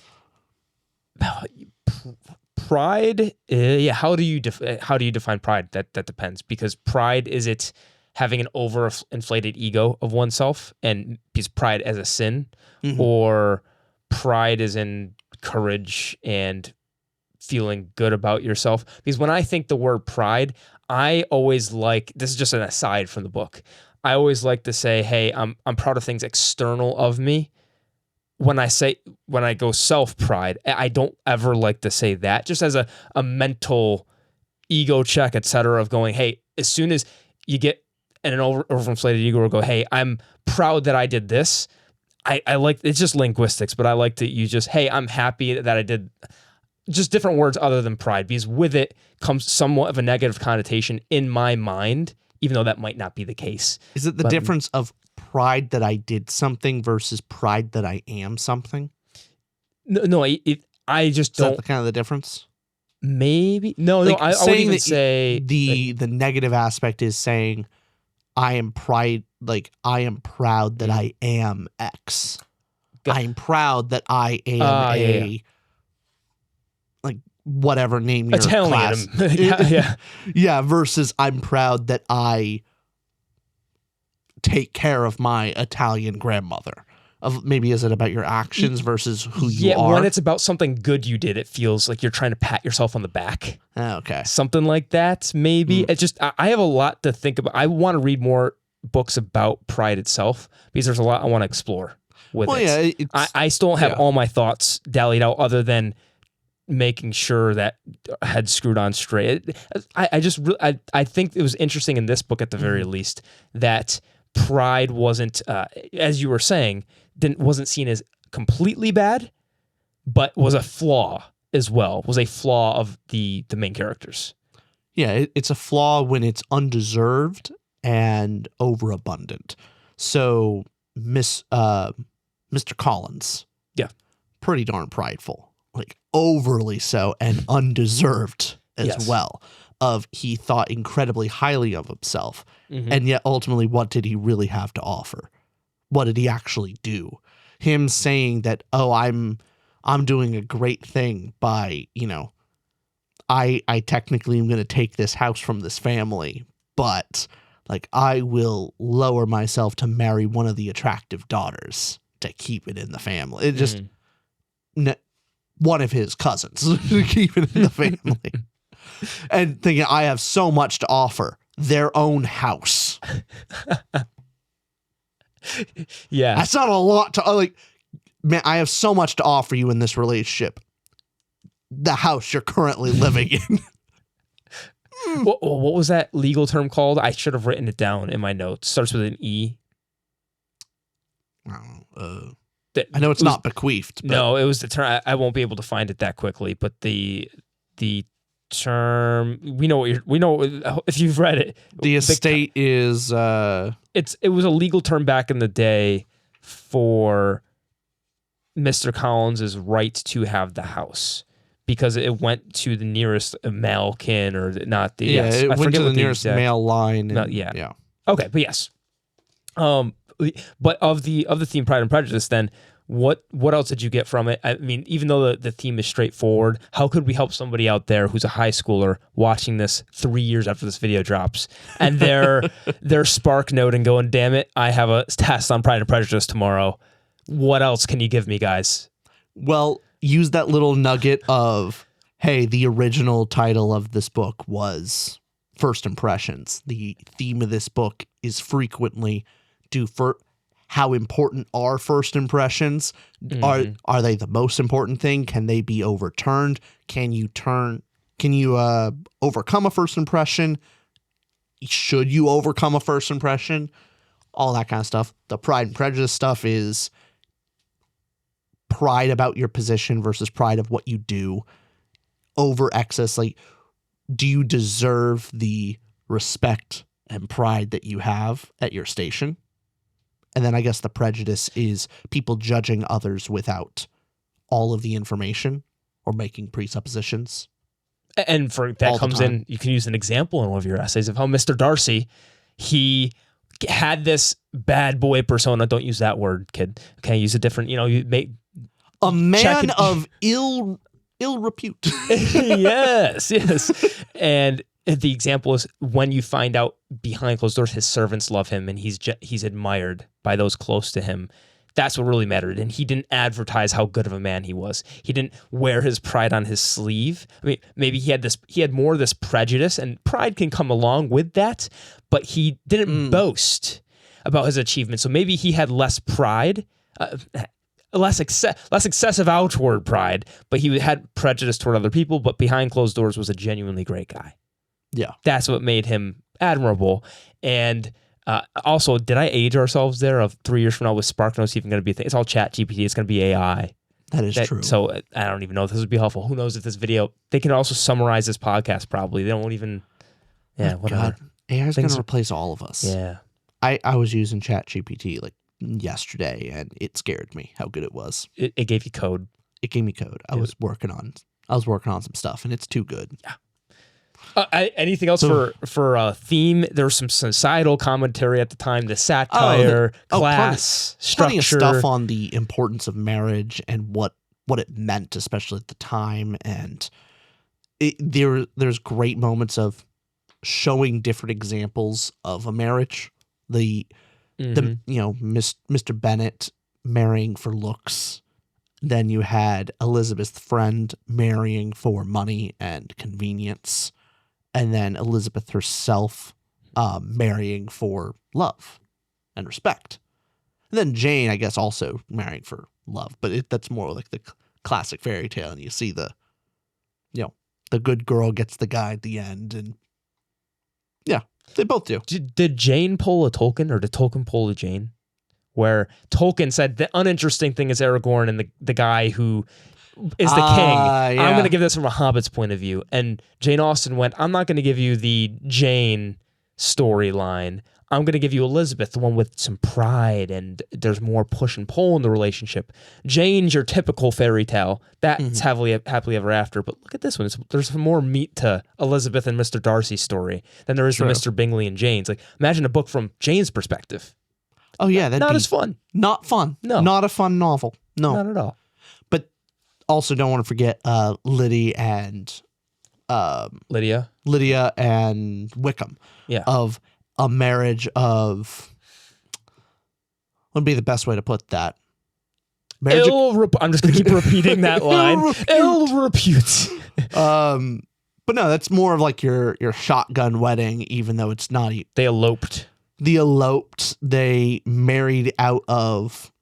C: Pride, yeah. How do you define pride? That depends, because pride, is it having an overinflated ego of oneself and is pride as a sin, or pride is in courage and feeling good about yourself? Because when I think the word pride, I always like, this is just an aside from the book, I always like to say, hey, I'm proud of things external of me. When I go self-pride, I don't ever like to say that, just as a mental ego check, etc., of going, hey, as soon as you get an overinflated ego, or go, hey, I'm proud that I did this. I like, it's just linguistics, but I like to use just, hey, I'm happy that I did, just different words other than pride, because with it comes somewhat of a negative connotation in my mind, even though that might not be the case.
A: Is it the difference of pride that I did something versus pride that I am something?
C: No, I just don't.
A: Is that kind of the difference?
C: Maybe. No,
A: like
C: I would even say
A: the negative aspect is saying I am proud that I am X. I'm proud that I am like whatever name your
C: Italian.
A: class. Yeah, versus I'm proud that I take care of my Italian grandmother. Maybe is it about your actions versus who you are?
C: When it's about something good you did, it feels like you're trying to pat yourself on the back.
A: Okay.
C: Something like that, maybe. It just, I have a lot to think about. I want to read more books about pride itself, because there's a lot I want to explore with it. Yeah, I still don't have all my thoughts dallied out, other than making sure that head screwed on straight. I think it was interesting in this book, at the very least, that pride wasn't, as you were saying, wasn't seen as completely bad, but was a flaw as well. Was a flaw of the main characters.
A: Yeah, it's a flaw when it's undeserved and overabundant. So Mr. Collins, pretty darn prideful, like overly so, and undeserved as well. He thought incredibly highly of himself, and yet ultimately, what did he really have to offer? What did he actually do? Him saying that, oh, I'm doing a great thing by, I technically am going to take this house from this family, but like I will lower myself to marry one of the attractive daughters to keep it in the family. It just one of his cousins to keep it in the family. And thinking, I have so much to offer. Their own house.
C: Yeah.
A: That's not a lot to, like, man, I have so much to offer you in this relationship. The house you're currently living in.
C: What was that legal term called? I should have written it down in my notes. Starts with an E.
A: I know it's not bequeathed. But.
C: No, it was the term. I won't be able to find it that quickly, but the term. We know if you've read it.
A: The estate is
C: It was a legal term back in the day for Mr. Collins's right to have the house because it went to the nearest male kin or not the
A: it went to the nearest male line. And, yeah.
C: Okay, but yes. But of the theme Pride and Prejudice, then what else did you get from it? I mean, even though the theme is straightforward, how could we help somebody out there who's a high schooler watching this 3 years after this video drops and they're spark noting going, damn it, I have a test on Pride and Prejudice tomorrow. What else can you give me, guys?
A: Well, use that little nugget of, hey, the original title of this book was First Impressions. The theme of this book is frequently how important are first impressions? Are they the most important thing? Can they be overturned? Can you overcome a first impression? Should you overcome a first impression? All that kind of stuff. The Pride and Prejudice stuff is pride about your position versus pride of what you do over excess. Like, do you deserve the respect and pride that you have at your station? And then I guess the prejudice is people judging others without all of the information or making presuppositions.
C: And for that comes in, you can use an example in one of your essays of how Mr. Darcy, he had this bad boy persona. Don't use that word, kid. Okay, use a different, you make
A: a man of ill repute.
C: yes. And the example is when you find out behind closed doors, his servants love him and he's admired by those close to him. That's what really mattered. And he didn't advertise how good of a man he was. He didn't wear his pride on his sleeve. I mean, maybe he had more of this prejudice, and pride can come along with that, but he didn't boast about his achievements. So maybe he had less pride, less excessive outward pride, but he had prejudice toward other people, but behind closed doors was a genuinely great guy.
A: Yeah.
C: That's what made him admirable. And also, did I age ourselves there of 3 years from now with Spark Notes even going to be a thing? It's all chat GPT. It's going to be AI.
A: That is true.
C: So I don't even know if this would be helpful. Who knows if this video, they can also summarize this podcast probably. They won't even, whatever.
A: God, AI is going to replace all of us.
C: Yeah.
A: I was using chat GPT like yesterday and it scared me how good it was.
C: It gave you code.
A: It gave me code. I was working on some stuff and it's too good.
C: Yeah. Anything else for theme? There was some societal commentary at the time, the satire, class, structure.
A: Plenty of stuff on the importance of marriage and what it meant, especially at the time. And there's great moments of showing different examples of a marriage. The Mr. Bennet marrying for looks. Then you had Elizabeth's friend marrying for money and convenience. And then Elizabeth herself marrying for love and respect. And then Jane, I guess, also marrying for love. But that's more like the classic fairy tale. And you see the good girl gets the guy at the end. And yeah, they both do.
C: Did Jane pull a Tolkien or did Tolkien pull a Jane? Where Tolkien said the uninteresting thing is Aragorn and the guy who is the king.
A: Yeah.
C: I'm going to give this from a Hobbit's point of view. And Jane Austen went, I'm not going to give you the Jane storyline. I'm going to give you Elizabeth, the one with some pride and there's more push and pull in the relationship. Jane's your typical fairy tale. That's happily ever after. But look at this one. There's more meat to Elizabeth and Mr. Darcy's story than there is to Mr. Bingley and Jane's. Like, imagine a book from Jane's perspective.
A: Oh, yeah.
C: That'd not as fun.
A: Not fun.
C: No.
A: Not a fun novel. No.
C: Not at all.
A: But also don't want to forget Lydia and Wickham.
C: Yeah.
A: Of a marriage of, what would be the best way to put that?
C: I'm just going to keep repeating that line. Ill repute.
A: But no, that's more of like your shotgun wedding, even though it's not.
C: They eloped.
A: They married out of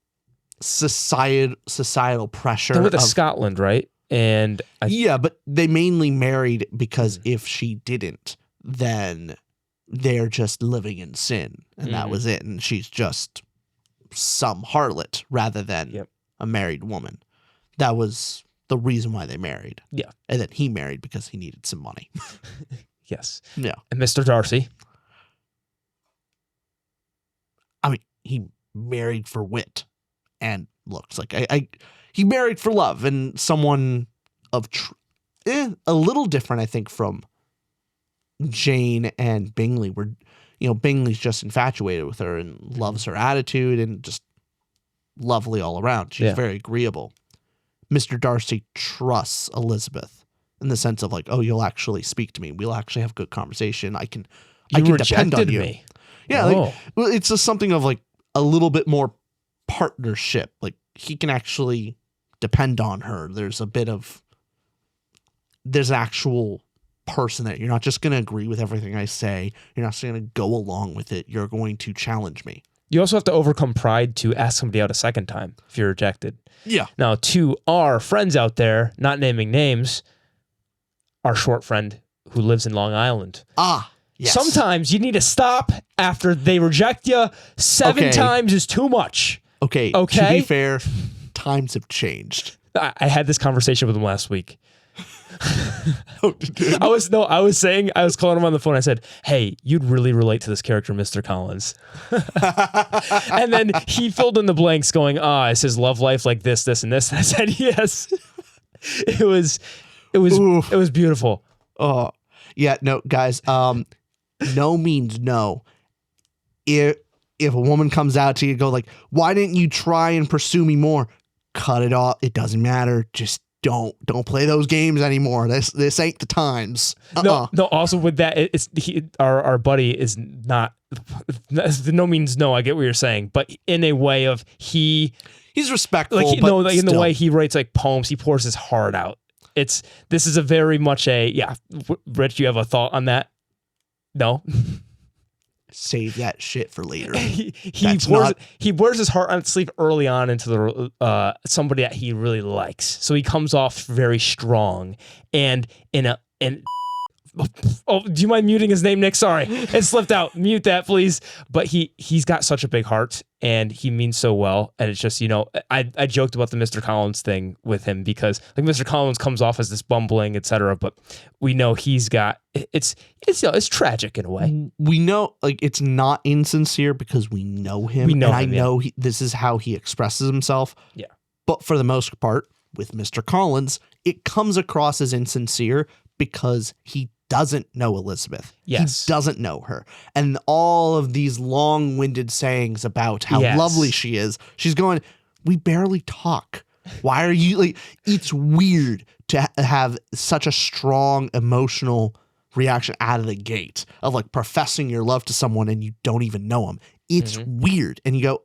A: societal pressure.
C: They went to Scotland, right? And
A: but they mainly married because if she didn't, then they're just living in sin, and that was it. And she's just some harlot rather than a married woman. That was the reason why they married.
C: Yeah.
A: And then he married because he needed some money.
C: Yes.
A: Yeah.
C: And Mr. Darcy.
A: I mean, he married for wit and looks. Like he married for love and someone of a little different, I think, from Jane and Bingley, where Bingley's just infatuated with her and loves her attitude and just lovely all around. She's very agreeable. Mr. Darcy trusts Elizabeth in the sense of like, oh, you'll actually speak to me. We'll actually have a good conversation. I can depend on you.
C: Me.
A: Yeah, like, it's just something of like a little bit more partnership. Like he can actually depend on her. There's an actual person there. You're not just going to agree with everything I say. You're not just going to go along with it. You're going to challenge me.
C: You also have to overcome pride to ask somebody out a second time if you're rejected.
A: Yeah.
C: Now, to our friends out there, not naming names, our short friend who lives in Long Island.
A: Yes.
C: Sometimes you need to stop after they reject you. 7 times is too much.
A: Okay. To be fair, times have changed.
C: I had this conversation with him last week. I was calling him on the phone. I said, hey, you'd really relate to this character, Mr. Collins. And then he filled in the blanks going, is his love life like this, this, and this? And I said, yes. It was beautiful.
A: Oh, yeah. No, guys, no means no. If a woman comes out to you, go like, why didn't you try and pursue me more? Cut it off. It doesn't matter. Just don't play those games anymore. This ain't the times.
C: No. Also with that, our buddy is not. No means no. I get what you're saying, but in a way of he's
A: respectful.
C: Like in the way he writes like poems, he pours his heart out. This is a very much Rich, you have a thought on that? No.
A: Save that shit for later.
C: He wears his heart on its sleeve early on into the somebody that he really likes. So he comes off very strong and oh, do you mind muting his name, Nick? Sorry, it slipped out. Mute that, please. But he's got such a big heart and he means so well. And it's just, I joked about the Mr. Collins thing with him because like Mr. Collins comes off as this bumbling, etc. But we know he's got it's tragic in a way.
A: We know like it's not insincere because we know him. I know this is how he expresses himself.
C: Yeah.
A: But for the most part, with Mr. Collins, it comes across as insincere because he doesn't know Elizabeth.
C: Yes.
A: He doesn't know her. And all of these long-winded sayings about how lovely she is. She's going, we barely talk. Why are you like, it's weird to have such a strong emotional reaction out of the gate of like professing your love to someone and you don't even know them. It's weird. And you go,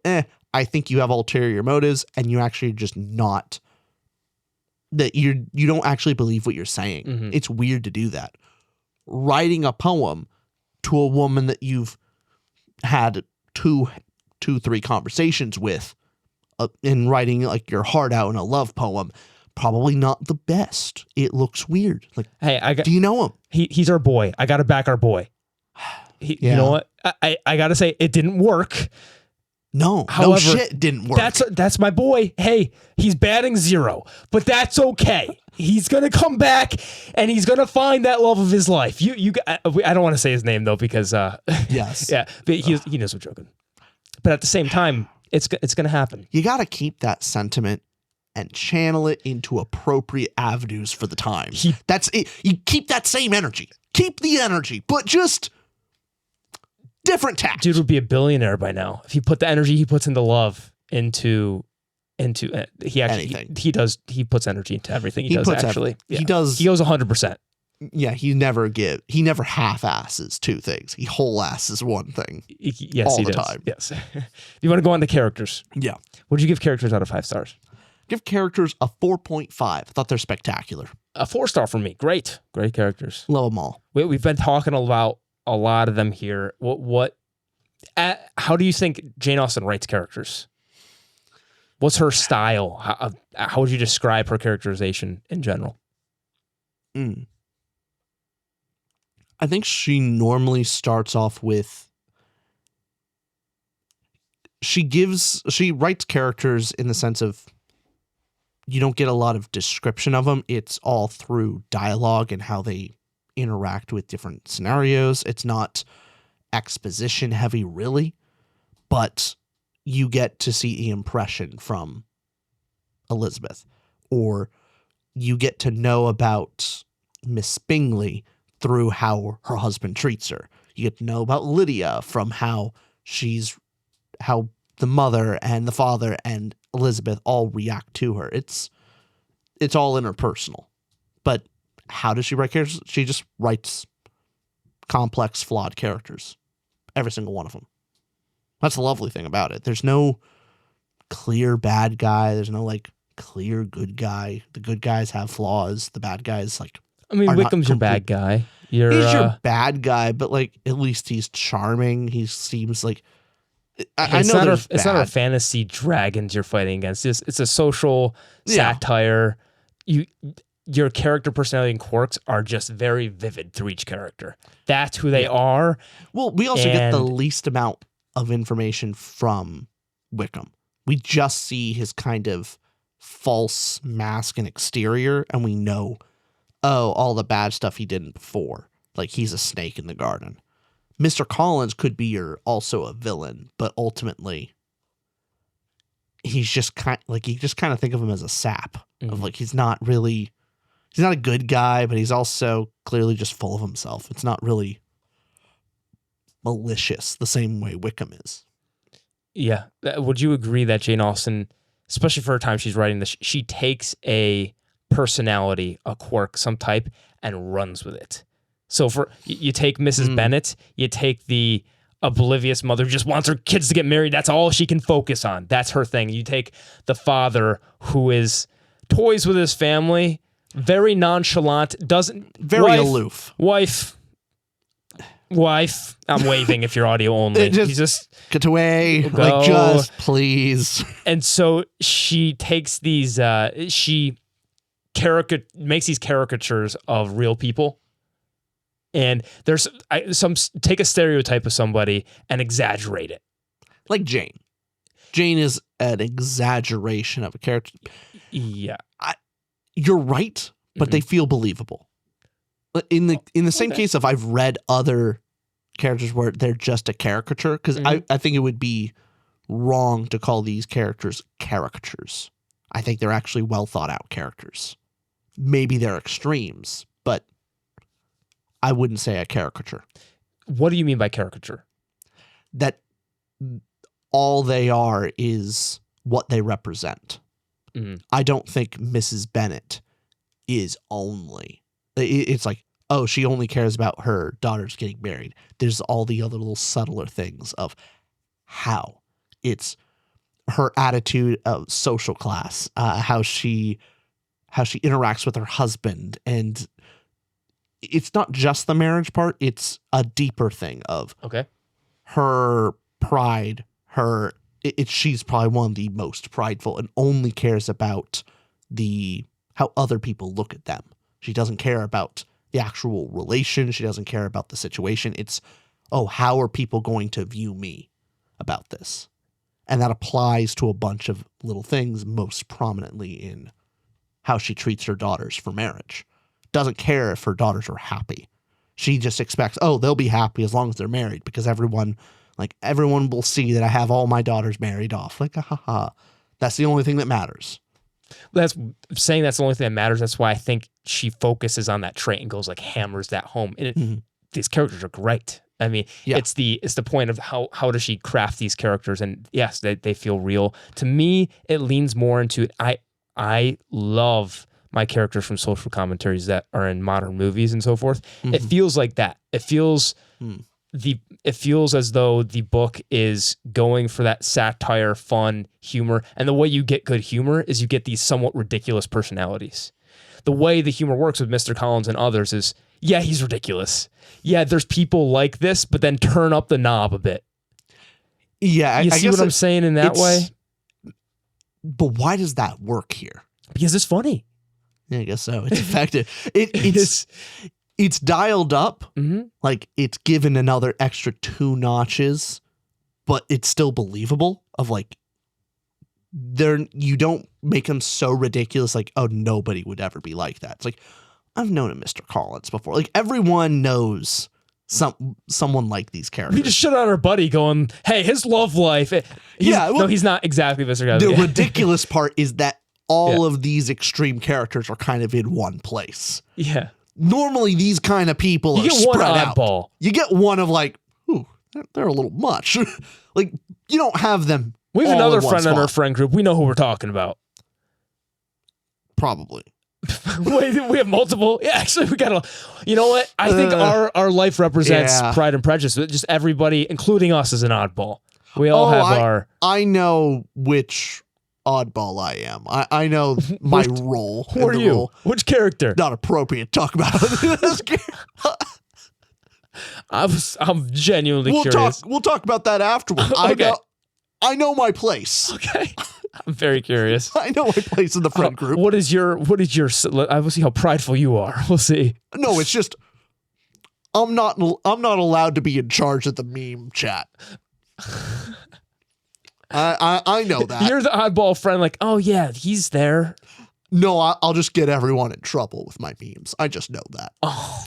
A: I think you have ulterior motives and you actually just not, that you don't actually believe what you're saying. It's weird to do that. Writing a poem to a woman that you've had two, 3 conversations with, and writing like your heart out in a love poem, probably not the best. It looks weird. Like, hey, do you know him?
C: He's our boy. I got to back our boy. You know what? I got to say it didn't work.
A: However, no shit didn't work.
C: That's my boy. Hey, he's batting 0, but that's okay. He's gonna come back and he's gonna find that love of his life. I don't want to say his name though because
A: yes,
C: yeah, but he knows we're joking. But at the same time, it's gonna happen.
A: You got to keep that sentiment and channel it into appropriate avenues for the time. That's it. You keep that same energy. Keep the energy, but just different tact.
C: Dude would be a billionaire by now if he put the energy he puts into love into he actually he puts energy into everything he does actually.
A: He does.
C: He goes 100%.
A: Yeah, he never half-asses 2 things. He whole-asses one thing.
C: Yes,
A: all
C: he
A: the
C: does.
A: time.
C: Yes. You want to go on to characters?
A: Yeah.
C: What'd you give characters out of 5 stars?
A: Give characters a 4.5. I thought they're spectacular.
C: A 4-star for me. Great characters.
A: Love them all.
C: We've been talking about a lot of them here. How do you think Jane Austen writes characters? What's her style? How would you describe her characterization in general?
A: I think she normally starts off with, she writes characters in the sense of you don't get a lot of description of them. It's all through dialogue and how they interact with different scenarios. It's not exposition heavy, really, but you get to see the impression from Elizabeth, or you get to know about Miss Bingley through how her husband treats her. You get to know about Lydia from how the mother and the father and Elizabeth all react to her. It's all interpersonal. But how does she write characters? She just writes complex, flawed characters. Every single one of them. That's the lovely thing about it. There's no clear bad guy. There's no like clear good guy. The good guys have flaws. The bad guys
C: I mean,
A: are not
C: Wickham's your bad guy.
A: he's your bad guy, but like at least he's charming. He seems like I
C: it's
A: know
C: not a fantasy dragons you're fighting against. It's a social satire. Your character personality and quirks are just very vivid through each character. That's who they are.
A: Well, we also get the least amount of information from Wickham. We just see his kind of false mask and exterior, and we know, all the bad stuff he did before. Like he's a snake in the garden. Mr. Collins could be also a villain, but ultimately he's just kind of think of him as a sap of like, he's not a good guy, but he's also clearly just full of himself. It's not really malicious the same way Wickham is.
C: Yeah. Would you agree that Jane Austen, especially for her time she's writing this, she takes a personality, a quirk, some type, and runs with it? So you take Mrs. Bennet, you take the oblivious mother who just wants her kids to get married. That's all she can focus on. That's her thing. You take the father who is toys with his family, very nonchalant,
A: aloof.
C: Wife. I'm waving if you're audio only.
A: Just get away.
C: Go.
A: Like, just please.
C: And so she takes these, makes these caricatures of real people. And there's take a stereotype of somebody and exaggerate it.
A: Like Jane. Jane is an exaggeration of a character.
C: Yeah.
A: You're right, but they feel believable. In the same case of I've read other characters where they're just a caricature, because I think it would be wrong to call these characters caricatures. I think they're actually well thought out characters. Maybe they're extremes, but I wouldn't say a caricature.
C: What do you mean by caricature?
A: That all they are is what they represent. I don't think Mrs. Bennet is only. It's like, she only cares about her daughters getting married. There's all the other little subtler things of how it's her attitude of social class, how she interacts with her husband, and it's not just the marriage part. It's a deeper thing of her pride, she's probably one of the most prideful and only cares about how other people look at them. She doesn't care about the actual relation. She doesn't care about the situation. It's, how are people going to view me about this? And that applies to a bunch of little things, most prominently in how she treats her daughters for marriage. Doesn't care if her daughters are happy. She just expects, they'll be happy as long as they're married, because everyone will see that I have all my daughters married off. Like, that's the only thing that matters.
C: That's the only thing that matters. That's why I think she focuses on that trait and goes hammers that home. And these characters are great. I mean, it's the point of how does she craft these characters? And yes, they feel real. To me, it leans more into it. I love my characters from social commentaries that are in modern movies and so forth. It feels like that. It feels as though the book is going for that satire, fun, humor. And the way you get good humor is you get these somewhat ridiculous personalities. The way the humor works with Mr. Collins and others is, he's ridiculous. Yeah, there's people like this, but then turn up the knob a bit.
A: Yeah,
C: I see what I'm saying in that way?
A: But why does that work here?
C: Because it's funny.
A: Yeah, I guess so. It's effective. It's dialed up. Like it's given another extra 2 notches, but it's still believable of like you don't make them so ridiculous like, oh, nobody would ever be like that. It's like, I've known a Mr. Collins before. Like everyone knows someone like these characters.
C: We just shit on our buddy going, hey, his love life. No, he's not exactly Mr. Collins.
A: The ridiculous part is that all of these extreme characters are kind of in one place.
C: Yeah.
A: Normally these kind of people
C: You
A: are
C: get one
A: spread out.
C: oddball.
A: You get one of like, ooh, they're a little much. Like you don't have them.
C: We have
A: all
C: another
A: in one
C: friend on our
A: spot.
C: friend group. We know who we're talking about.
A: Probably.
C: Wait, we have multiple. Yeah, actually, we got a. You know what? I think our life represents Pride and Prejudice. Just everybody, including us, is an oddball. We all have our.
A: I know which oddball I am. I know my role.
C: Who are you?
A: Role.
C: Which character?
A: Not appropriate to talk about this game.
C: I'm genuinely curious.
A: We'll talk about that afterward.
C: Okay.
A: I know my place.
C: Okay. I'm very curious.
A: I know my place in the friend group.
C: What is your I will see how prideful you are. We'll see.
A: No, it's just I'm not allowed to be in charge of the meme chat. I know that.
C: You're the oddball friend, like, oh yeah, he's there.
A: No, I'll just get everyone in trouble with my memes. I just know that.
C: Oh,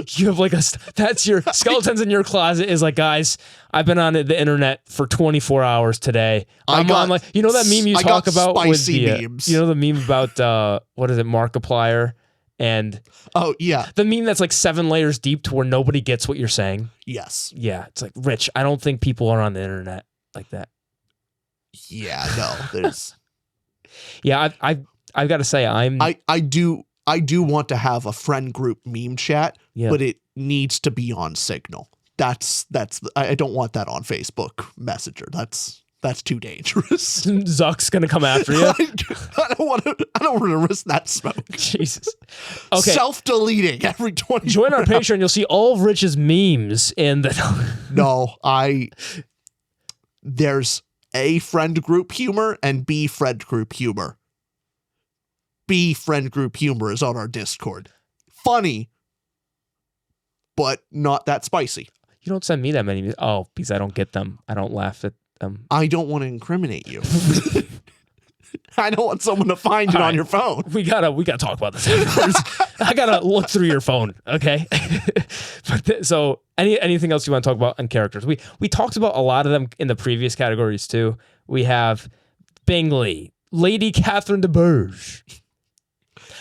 C: you have like that's your skeletons in your closet is like, guys, I've been on the internet for 24 hours today. I'm on like, you know that meme you talk about with the,
A: memes.
C: you know the meme about, what is it, Markiplier? And
A: oh yeah,
C: the meme that's like 7 layers deep to where nobody gets what you're saying.
A: Yes.
C: Yeah. It's like, Rich, I don't think people are on the internet like that.
A: Yeah, no, there's.
C: Yeah. I've got to say,
A: I do want to have a friend group meme chat,
C: yeah.
A: but it needs to be on Signal. I don't want that on Facebook Messenger. That's too dangerous.
C: Zuck's gonna come after you.
A: I don't want to risk that smoke.
C: Jesus. Okay.
A: Self-deleting every 20.
C: Join our Patreon. You'll see all of Rich's memes in the.
A: No, there's A, friend group humor, and B, friend group humor. B, friend group humor is on our Discord. Funny, but not that spicy.
C: You don't send me that many. Oh, because I don't get them. I don't laugh at them.
A: I don't want to incriminate you. I don't want someone to find it on your phone.
C: We gotta talk about this afterwards. I gotta look through your phone, okay? So anything else you want to talk about on characters? We talked about a lot of them in the previous categories too. We have Bingley, Lady Catherine de Bourgh.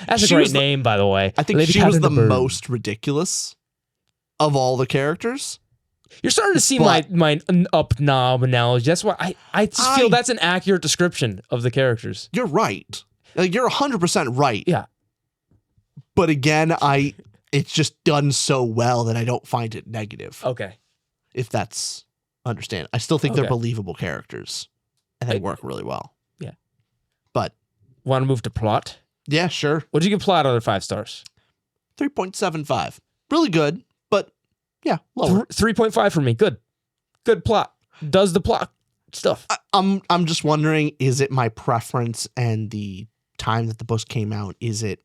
C: That's a great name, by the way.
A: I think
C: Lady
A: she
C: Catherine
A: was the
C: de Bourgh.
A: most ridiculous of all the characters.
C: You're starting to see my up knob analogy. That's why I just feel that's an accurate description of the characters.
A: You're right. You're 100% right.
C: Yeah.
A: But again, it's just done so well that I don't find it negative.
C: Okay.
A: If that's understand. I still think they're believable characters. And they work really well.
C: Yeah.
A: But
C: want to move to plot?
A: Yeah, sure.
C: What'd you give plot out of 5 stars?
A: 3.75. Really good, but yeah, lower.
C: 3.5 for me. Good plot. Does the plot stuff.
A: I'm just wondering, is it my preference and the time that the book came out? Is it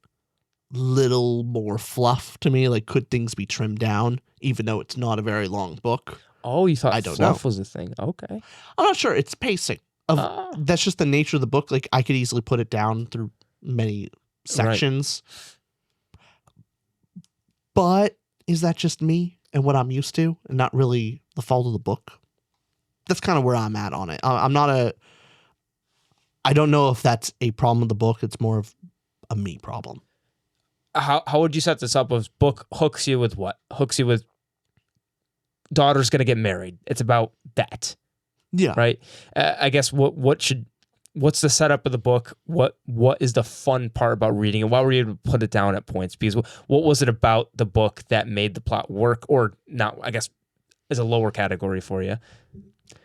A: little more fluff to me? Like, could things be trimmed down, even though it's not a very long book?
C: Oh, you thought
A: I don't
C: fluff
A: know.
C: was a thing. Okay.
A: I'm not sure. It's pacing. That's just the nature of the book. Like, I could easily put it down through many sections. Right. But is that just me and what I'm used to and not really the fault of the book? That's kind of where I'm at on it. I don't know if that's a problem with the book. It's more of a me problem.
C: How would you set this up? If book hooks you with what? Hooks you with daughter's going to get married. It's about that.
A: Yeah.
C: Right. I guess what's the setup of the book? What is the fun part about reading it? Why were you able to put it down at points? Because what was it about the book that made the plot work, or not? I guess is a lower category for you.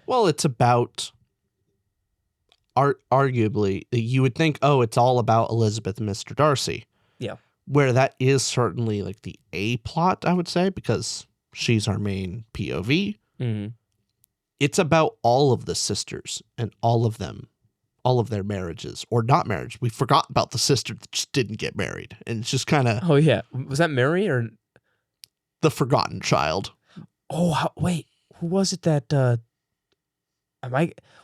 A: Well, it's about arguably you would think, oh, it's all about Elizabeth and Mr. Darcy.
C: Yeah.
A: Where that is certainly like the A plot, I would say, because she's our main POV.
C: Mm-hmm.
A: It's about all of the sisters and all of their marriages or not marriage. We forgot about the sister that just didn't get married. And it's just kind of...
C: Oh, yeah. Was that Mary or...
A: The forgotten child.
C: Oh, wait. Who was it that...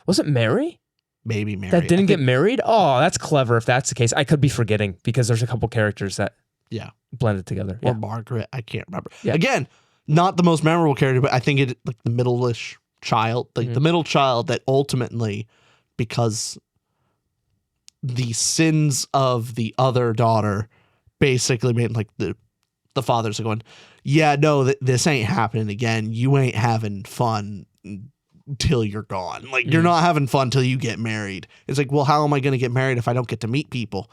C: Was it Mary?
A: maybe marry.
C: That didn't get married? Oh, that's clever if that's the case. I could be forgetting because there's a couple characters that blended together.
A: Or Margaret. I can't remember.
C: Yeah.
A: Again, not the most memorable character, but I think it like the middle-ish child, like the middle child that ultimately, because the sins of the other daughter basically made like the fathers are going, yeah, no, this ain't happening again. You ain't having fun till you're gone. Like you're not having fun till you get married. It's like, well, how am I going to get married if I don't get to meet people?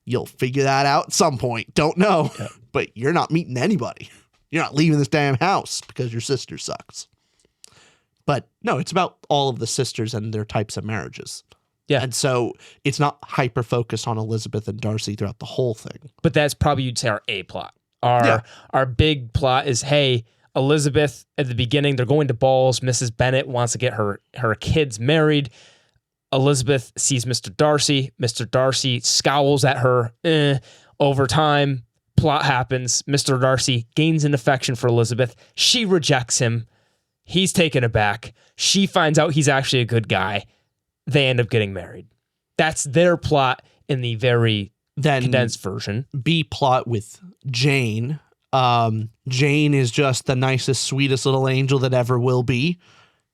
A: You'll figure that out at some point. Don't know, but you're not meeting anybody. You're not leaving this damn house because your sister sucks. But no, it's about all of the sisters and their types of marriages.
C: Yeah.
A: And so it's not hyper focused on Elizabeth and Darcy throughout the whole thing.
C: But that's probably, you'd say, our A plot. Our big plot is, hey, Elizabeth at the beginning, they're going to balls. Mrs. Bennet wants to get her kids married. Elizabeth sees Mr. Darcy. Mr. Darcy scowls at her. Over time, plot happens. Mr. Darcy gains an affection for Elizabeth. She rejects him. He's taken aback. She finds out he's actually a good guy. They end up getting married. That's their plot in the very condensed version.
A: B plot with Jane. Jane is just the nicest, sweetest little angel that ever will be.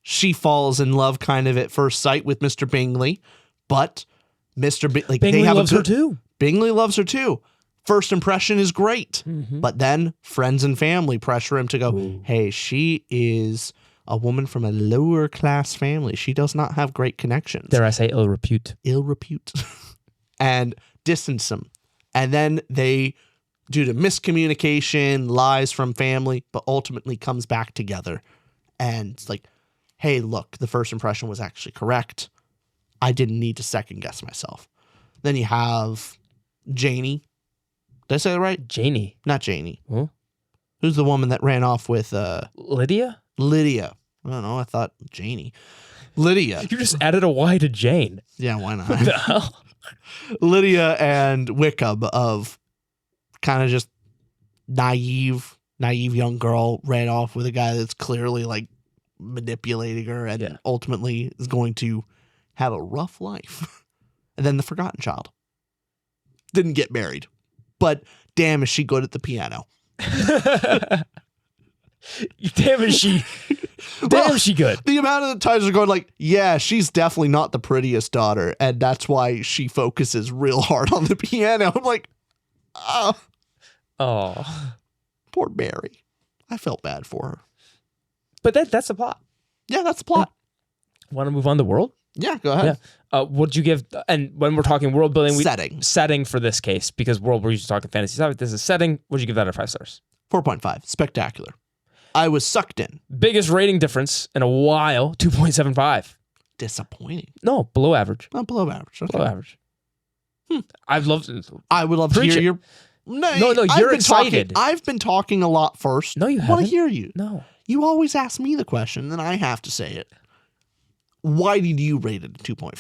A: She falls in love kind of at first sight with Mr. Bingley, but
C: Bingley loves her too.
A: Bingley loves her too. First impression is great, but then friends and family pressure him to go, hey, she is a woman from a lower class family. She does not have great connections.
C: Dare I say ill repute?
A: Ill repute. And distance him. And then they, due to miscommunication, lies from family, but ultimately comes back together. And it's like, hey, look, the first impression was actually correct. I didn't need to second guess myself. Then you have Janie. Did I say that right?
C: Janie.
A: Not Janie.
C: Huh?
A: Who's the woman that ran off with
C: Lydia?
A: Lydia. I don't know. I thought Janie. Lydia.
C: You just added a Y to Jane.
A: Yeah, why not?
C: What the hell?
A: Lydia and Wickham of kind of just naive young girl ran off with a guy that's clearly like manipulating her and ultimately is going to have a rough life. And then the forgotten child didn't get married, but damn is she good at the piano.
C: Damn is she good.
A: The amount of the times are going like, yeah, she's definitely not the prettiest daughter, and that's why she focuses real hard on the piano. I'm like,
C: oh,
A: poor Mary. I felt bad for her.
C: But that's the plot.
A: Yeah, that's the plot.
C: Want to move on to world?
A: Yeah, go ahead.
C: Yeah. What'd you give? And when we're talking world building,
A: setting
C: for this case, because world, we're usually talking fantasy stuff. This is setting. What'd you give that out of 5 stars?
A: 4.5. Spectacular. I was sucked in.
C: Biggest rating difference in a while, 2.75.
A: Disappointing.
C: No, below average.
A: Not below average. Okay.
C: Below average. I would love
A: to hear your...
C: No, you're excited.
A: I've been talking a lot first.
C: No, you haven't.
A: I want to hear you.
C: No.
A: You always ask me the question, then I have to say it. Why did you rate it 2.5?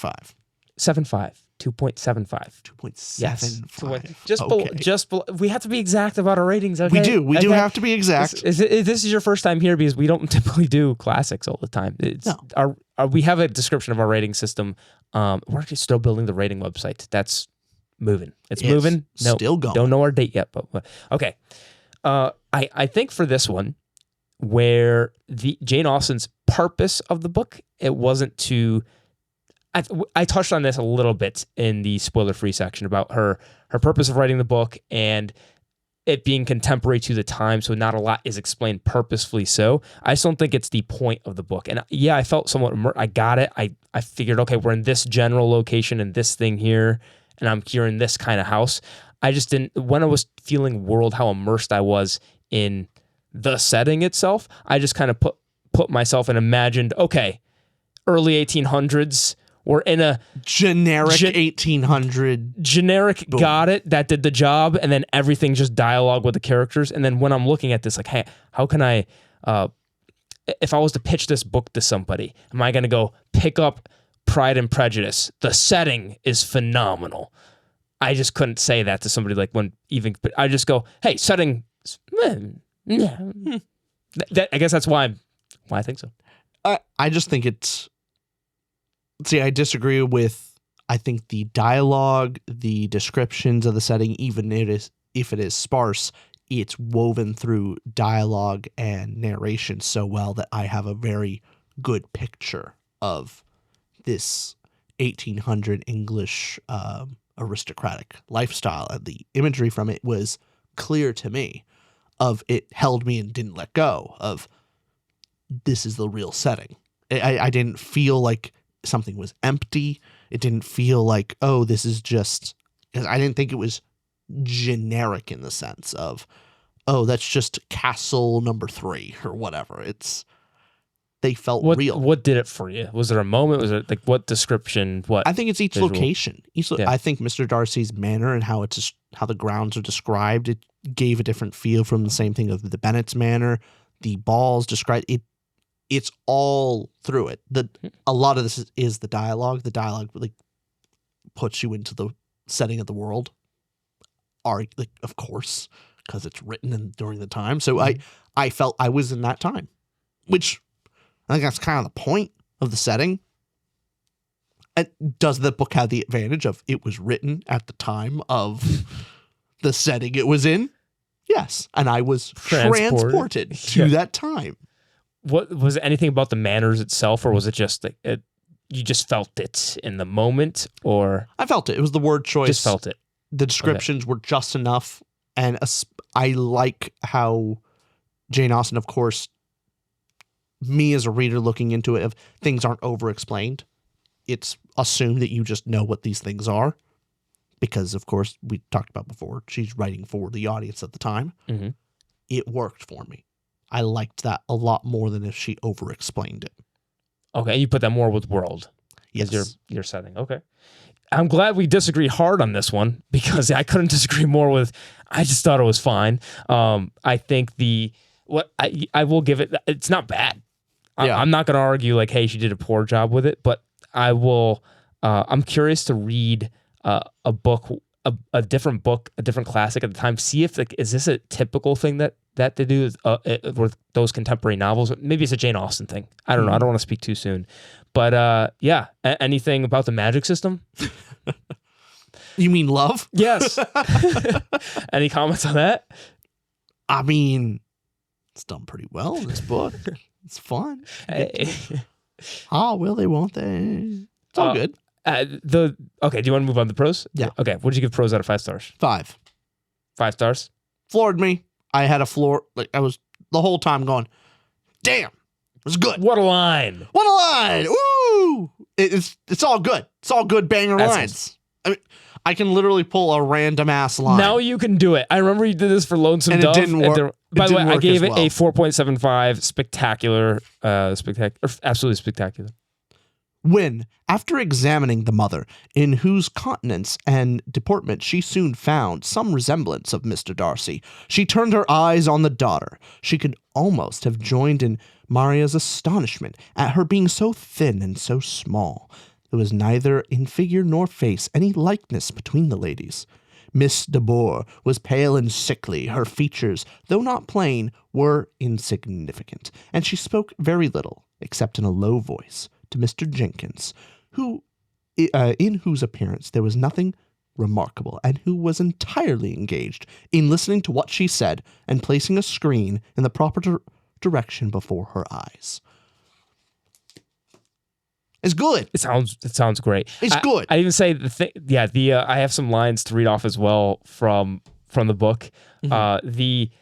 C: 7.5. 2.75.
A: 2.75.
C: Yes. Just below. We have to be exact about our ratings. Okay?
A: We do have to be exact.
C: This is your first time here because we don't typically do classics all the time. We have a description of our rating system. We're actually still building the rating website. That's moving. It's moving. No,
A: still going.
C: Don't know our date yet, but okay. I think for this one, where the Jane Austen's purpose of the book, it wasn't to. I touched on this a little bit in the spoiler-free section about her purpose of writing the book and it being contemporary to the time, so not a lot is explained purposefully so. I just don't think it's the point of the book. And yeah, I felt somewhat I got it. I figured, okay, we're in this general location and this thing here, and I'm here in this kind of house. I just didn't, when I was feeling world, how immersed I was in the setting itself, I just kind of put myself and imagined, okay, early 1800s, we're in a
A: generic 1800
C: generic boom. Got it, that did the job, and then everything's just dialogue with the characters. And then when I'm looking at this, like, hey, how can I if I was to pitch this book to somebody, am I going to go pick up Pride and Prejudice? The setting is phenomenal. I just couldn't say that to somebody like I just go, hey, setting, yeah. I guess that's why I think so.
A: I just think it's See, I disagree with, I think the dialogue, the descriptions of the setting, even if it is sparse, it's woven through dialogue and narration so well that I have a very good picture of this 1800 English aristocratic lifestyle. And the imagery from it was clear to me. Of it held me and didn't let go of this is the real setting. I didn't feel like something was empty. It didn't feel like, oh, this is just, I didn't think it was generic in the sense of, oh, that's just castle number 3 or whatever. They felt real.
C: What did it for you? Was there a moment? Was it like what description? What?
A: I think it's each
C: visual?
A: location. I think Mr. Darcy's manor and how the grounds are described, it gave a different feel from the same thing of the Bennett's manor. The balls described it. It's all through it. A lot of this is the dialogue. The dialogue really puts you into the setting of the world. Of course, because it's written during the time. So I felt I was in that time, which I think that's kind of the point of the setting. And does the book have the advantage of it was written at the time of the setting it was in? Yes. And I was transported to that time.
C: What was it, anything about the manners itself, or was it just like you just felt it in the moment, or
A: I felt it. It was the word choice.
C: Just felt it.
A: The descriptions were just enough, and I like how Jane Austen, of course, me as a reader looking into it, if things aren't over-explained, it's assumed that you just know what these things are, because, of course, we talked about before, she's writing for the audience at the time.
C: Mm-hmm.
A: It worked for me. I liked that a lot more than if she over-explained it.
C: Okay, and you put that more with World.
A: Yes.
C: As your setting. Okay. I'm glad we disagree hard on this one, because I couldn't disagree more with, I just thought it was fine. I think I will give it, it's not bad. I'm not going to argue like, hey, she did a poor job with it, but I will, I'm curious to read a book, a different book, a different classic at the time. See if is this a typical thing that they do with those contemporary novels? Maybe it's a Jane Austen thing. I don't know. I don't want to speak too soon, but yeah. Anything about the magic system?
A: You mean love?
C: Yes. Any comments on that?
A: I mean, it's done pretty well in this book. It's fun. Oh, will they? Won't they? It's all good.
C: Okay, do you want to move on to Prose?
A: Yeah.
C: Okay, what did you give Prose out of 5 stars?
A: 5.
C: 5 stars?
A: Floored me. I had a floor. Like I was the whole time going, damn, it was good.
C: What a line.
A: What a line. Woo! It's all good. It's all good banger lines. I mean, I can literally pull a random ass line.
C: Now you can do it. I remember you did this for Lonesome Dove.
A: And it didn't work.
C: By the way, I gave it a 4.75. Spectacular. Absolutely spectacular.
A: When, after examining the mother, in whose countenance and deportment she soon found some resemblance of Mr. Darcy, she turned her eyes on the daughter, she could almost have joined in Maria's astonishment at her being so thin and so small. There was neither in figure nor face any likeness between the ladies. Miss de Bourgh was pale and sickly. Her features, though not plain, were insignificant, and she spoke very little, except in a low voice, to Mr. Jenkins, in whose appearance there was nothing remarkable, and who was entirely engaged in listening to what she said and placing a screen in the proper direction before her eyes. It's good.
C: It sounds great.
A: It's good.
C: I even say I have some lines to read off as well from the book. Mm-hmm.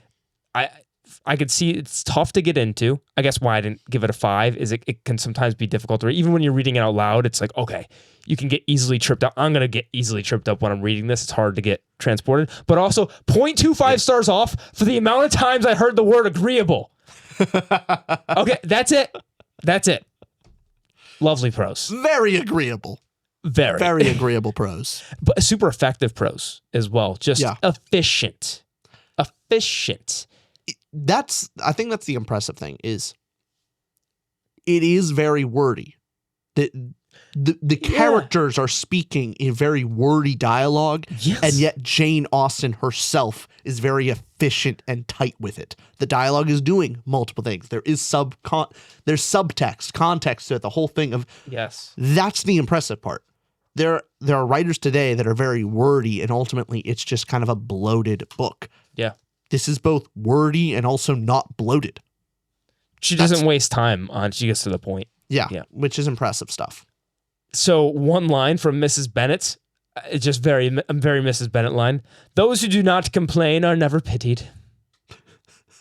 C: I could see it's tough to get into. I guess why I didn't give it a 5 is it can sometimes be difficult to read. Even when you're reading it out loud, it's like, okay, you can get easily tripped up. I'm going to get easily tripped up when I'm reading this. It's hard to get transported. But also 0.25 stars off for the amount of times I heard the word agreeable. Okay, that's it. That's it. Lovely prose.
A: Very agreeable. Very agreeable prose.
C: But super effective prose as well. Just efficient. Efficient.
A: I think that's the impressive thing is it is very wordy. the characters are speaking in very wordy dialogue,
C: Yes.
A: and yet Jane Austen herself is very efficient and tight with it. The dialogue is doing multiple things. There is there's subtext, context to it, the whole thing of
C: Yes.
A: that's the impressive part. There are writers today that are very wordy, and ultimately it's just kind of a bloated book.
C: Yeah.
A: This is both wordy and also not bloated.
C: She doesn't waste time on. She gets to the point.
A: Yeah,
C: Yeah.
A: which is impressive stuff.
C: So one line from Mrs. Bennet, it's just very Mrs. Bennet line. Those who do not complain are never pitied.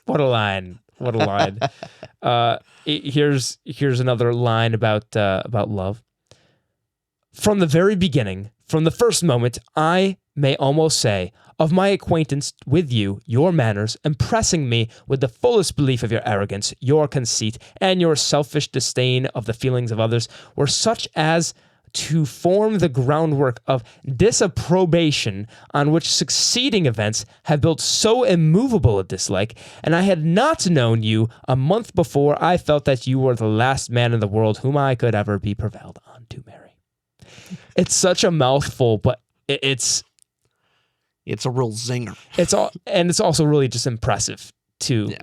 C: What a line! What a line! Here's another line about love. From the very beginning, from the first moment, I may almost say, of my acquaintance with you, your manners, impressing me with the fullest belief of your arrogance, your conceit, and your selfish disdain of the feelings of others, were such as to form the groundwork of disapprobation on which succeeding events have built so immovable a dislike, and I had not known you a month before I felt that you were the last man in the world whom I could ever be prevailed on to marry. It's such a mouthful, but it's
A: a real zinger.
C: it's also really just impressive to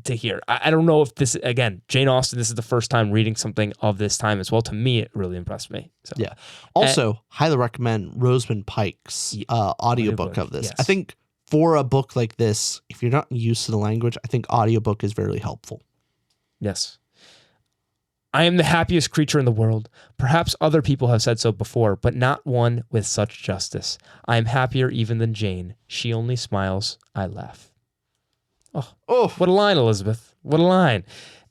C: hear. I don't know if this, again, Jane Austen, this is the first time reading something of this time as well. To me, it really impressed me. So.
A: Yeah. Also, highly recommend Rosamund Pike's audiobook of this.
C: Yes.
A: I think for a book like this, if you're not used to the language, I think audiobook is very helpful.
C: Yes. I am the happiest creature in the world. Perhaps other people have said so before, but not one with such justice. I am happier even than Jane. She only smiles. I laugh. Oh, what a line, Elizabeth. What a line.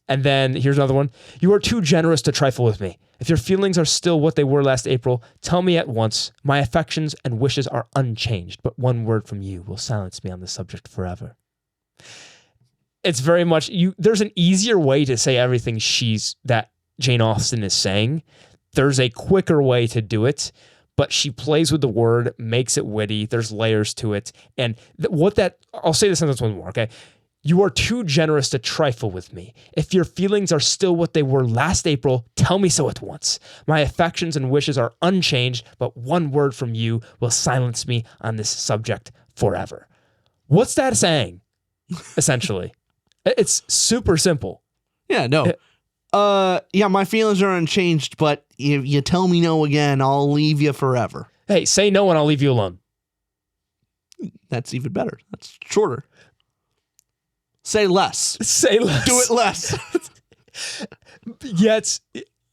C: And then here's another one. You are too generous to trifle with me. If your feelings are still what they were last April, tell me at once. My affections and wishes are unchanged, but one word from you will silence me on this subject forever. It's very much there's an easier way to say everything that Jane Austen is saying. There's a quicker way to do it, but she plays with the word, makes it witty. There's layers to it. And I'll say the sentence one more, okay? You are too generous to trifle with me. If your feelings are still what they were last April, tell me so at once. My affections and wishes are unchanged, but one word from you will silence me on this subject forever. What's that saying? Essentially. It's super simple.
A: Yeah, no. My feelings are unchanged, but if you tell me no again, I'll leave you forever.
C: Hey, say no and I'll leave you alone.
A: That's even better. That's shorter. Say less.
C: Say less.
A: Do it less.
C: Yet,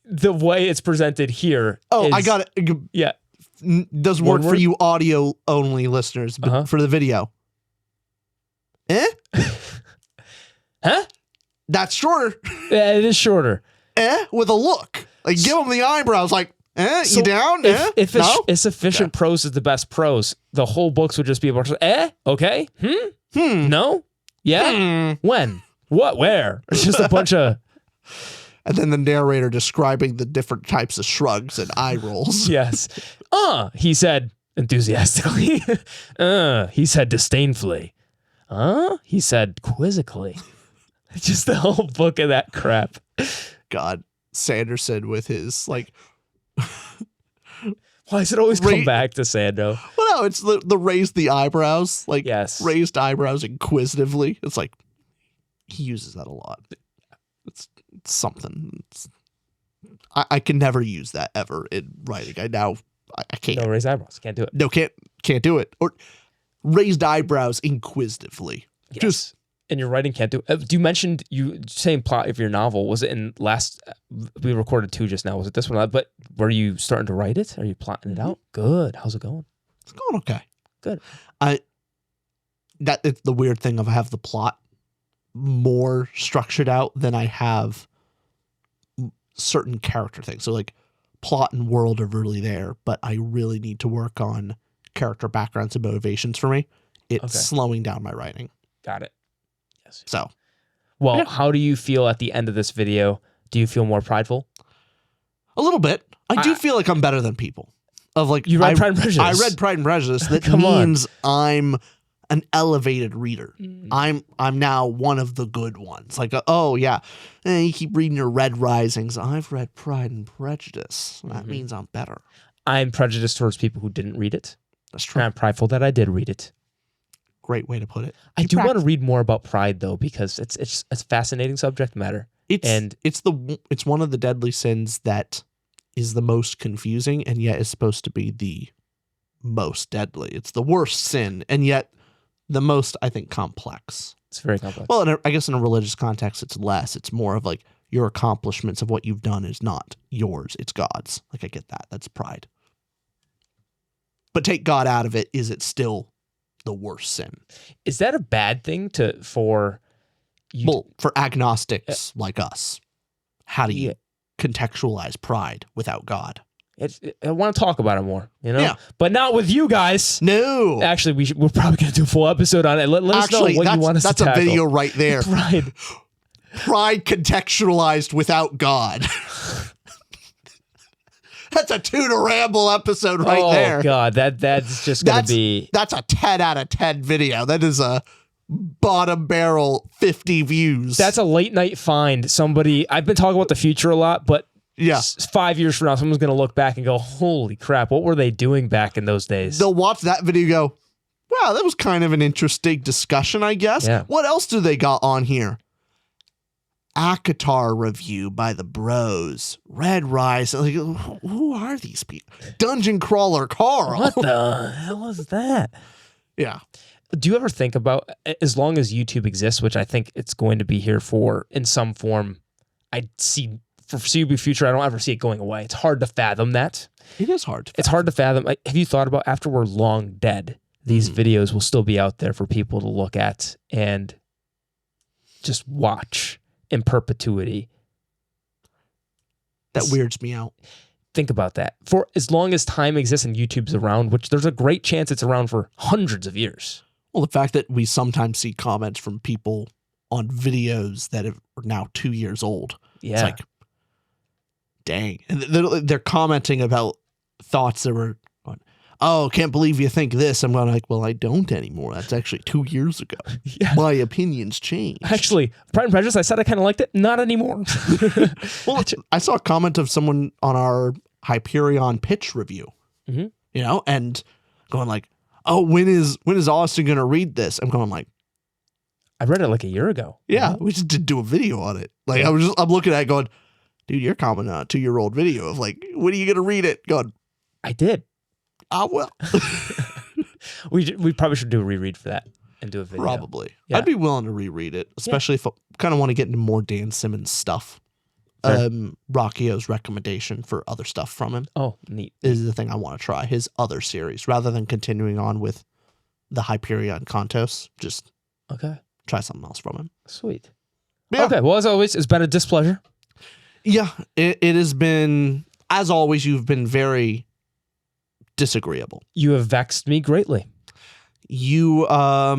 C: the way it's presented here.
A: I got it.
C: Yeah.
A: Doesn't work for you audio only listeners, but for the video.
C: Huh?
A: That's shorter.
C: Yeah, it is shorter.
A: With a look. Like, give them the eyebrows, like,
C: So
A: you down?
C: If
A: No?
C: sufficient prose is the best prose, the whole books would just be a bunch of, okay, no, yeah, when, what, where? It's just a bunch of...
A: And then the narrator describing the different types of shrugs and eye rolls.
C: Yes. He said enthusiastically. He said disdainfully. He said quizzically. Just the whole book of that crap.
A: God, Sanderson with his, like...
C: Why does it always come back to Sando?
A: Well, no, it's the raise the eyebrows. Like,
C: yes.
A: Raised eyebrows inquisitively. It's like, he uses that a lot. It's something. I can never use that ever in writing. I can't.
C: No, raised eyebrows. Can't do it.
A: No, can't do it. Or raised eyebrows inquisitively.
C: Yes.
A: Just...
C: And your writing can't do it. You mentioned saying plot of your novel. Was it in last? We recorded 2 just now. Was it this one? But were you starting to write it? Are you plotting it out? Good. How's it going?
A: It's going okay.
C: Good.
A: It's the weird thing of I have the plot more structured out than I have certain character things. So like plot and world are really there, but I really need to work on character backgrounds and motivations for me. It's slowing down my writing.
C: Got it. Yes.
A: So,
C: well, how do you feel at the end of this video? Do you feel more prideful?
A: A little bit. I do feel like I'm better than people. Of like,
C: you read Pride and Prejudice.
A: I read Pride and Prejudice. That
C: Come
A: means I'm an elevated reader. I'm now one of the good ones. Like, oh yeah, you keep reading your Red Risings. I've read Pride and Prejudice. That means I'm better.
C: I'm prejudiced towards people who didn't read it.
A: That's true.
C: And I'm prideful that I did read it.
A: Great way to put it.
C: I do want to read more about Pride though, because it's a fascinating subject matter. It's
A: one of the deadly sins that is the most confusing, and yet is supposed to be the most deadly. It's the worst sin, and yet the most, I think, complex.
C: It's very complex.
A: Well, I guess in a religious context, it's less. It's more of like your accomplishments of what you've done is not yours. It's God's. Like, I get that. That's pride. But take God out of it, is it still the worst sin?
C: Is that a bad thing for you?
A: Well, for agnostics like us, how do you contextualize pride without God?
C: I want to talk about it more,
A: Yeah.
C: But not with you guys.
A: No.
C: Actually, we're probably going to do a full episode on it. Let us know what you want us to tackle.
A: That's a video right there.
C: Pride.
A: Pride contextualized without God. That's a Tuna Ramble episode right there.
C: Oh, God. That's just going to be...
A: That's a 10 out of 10 video. That is a bottom barrel 50 views.
C: That's a late night find. I've been talking about the future a lot, but 5 years from now, someone's going to look back and go, holy crap, what were they doing back in those days?
A: They'll watch that video and go, wow, that was kind of an interesting discussion, I guess.
C: Yeah.
A: What else do they got on here? Akatar review by the Bros. Red Rise. Like, who are these people? Dungeon Crawler Carl.
C: What the hell is that?
A: Yeah.
C: Do you ever think about, as long as YouTube exists, which I think it's going to be here for in some form, I see for foreseeable future, I don't ever see it going away. It's hard to fathom that.
A: It is hard to fathom.
C: It's hard to fathom. Like, have you thought about after we're long dead, these videos will still be out there for people to look at and just watch in perpetuity?
A: That weirds me out.
C: Think about that. For as long as time exists and YouTube's around, which there's a great chance it's around for hundreds of years.
A: Well, the fact that we sometimes see comments from people on videos that are now 2 years old.
C: Yeah.
A: It's like, dang. And they're commenting about thoughts that were on, oh, can't believe you think this. I'm going like, well, I don't anymore. That's actually 2 years ago.
C: Yeah.
A: My opinions changed.
C: Actually, Pride and Prejudice, I said I kind of liked it. Not anymore.
A: Well, I saw a comment of someone on our Hyperion pitch review, and going like, oh, when is Austin going to read this? I'm going like,
C: I read it like a year ago.
A: yeah, we just did do a video on it. Like, I'm looking at it going, dude, you're commenting on a 2-year-old video of like, when are you going to read it? Going,
C: I did.
A: Well.
C: We probably should do a reread for that and do a video.
A: Probably.
C: Yeah.
A: I'd be willing to reread it, especially if I kind of want to get into more Dan Simmons stuff.
C: Fair.
A: Rockio's recommendation for other stuff from him
C: Oh, neat.
A: is the thing I want to try, his other series, rather than continuing on with the Hyperion Contos. Just try something else from him.
C: Sweet.
A: Yeah.
C: Okay, well, as always, it's been a displeasure.
A: Yeah, it has been, as always, you've been very disagreeable.
C: You have vexed me greatly.
A: You're a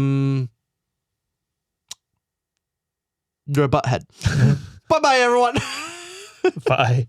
A: butthead. Bye-bye, everyone.
C: Bye.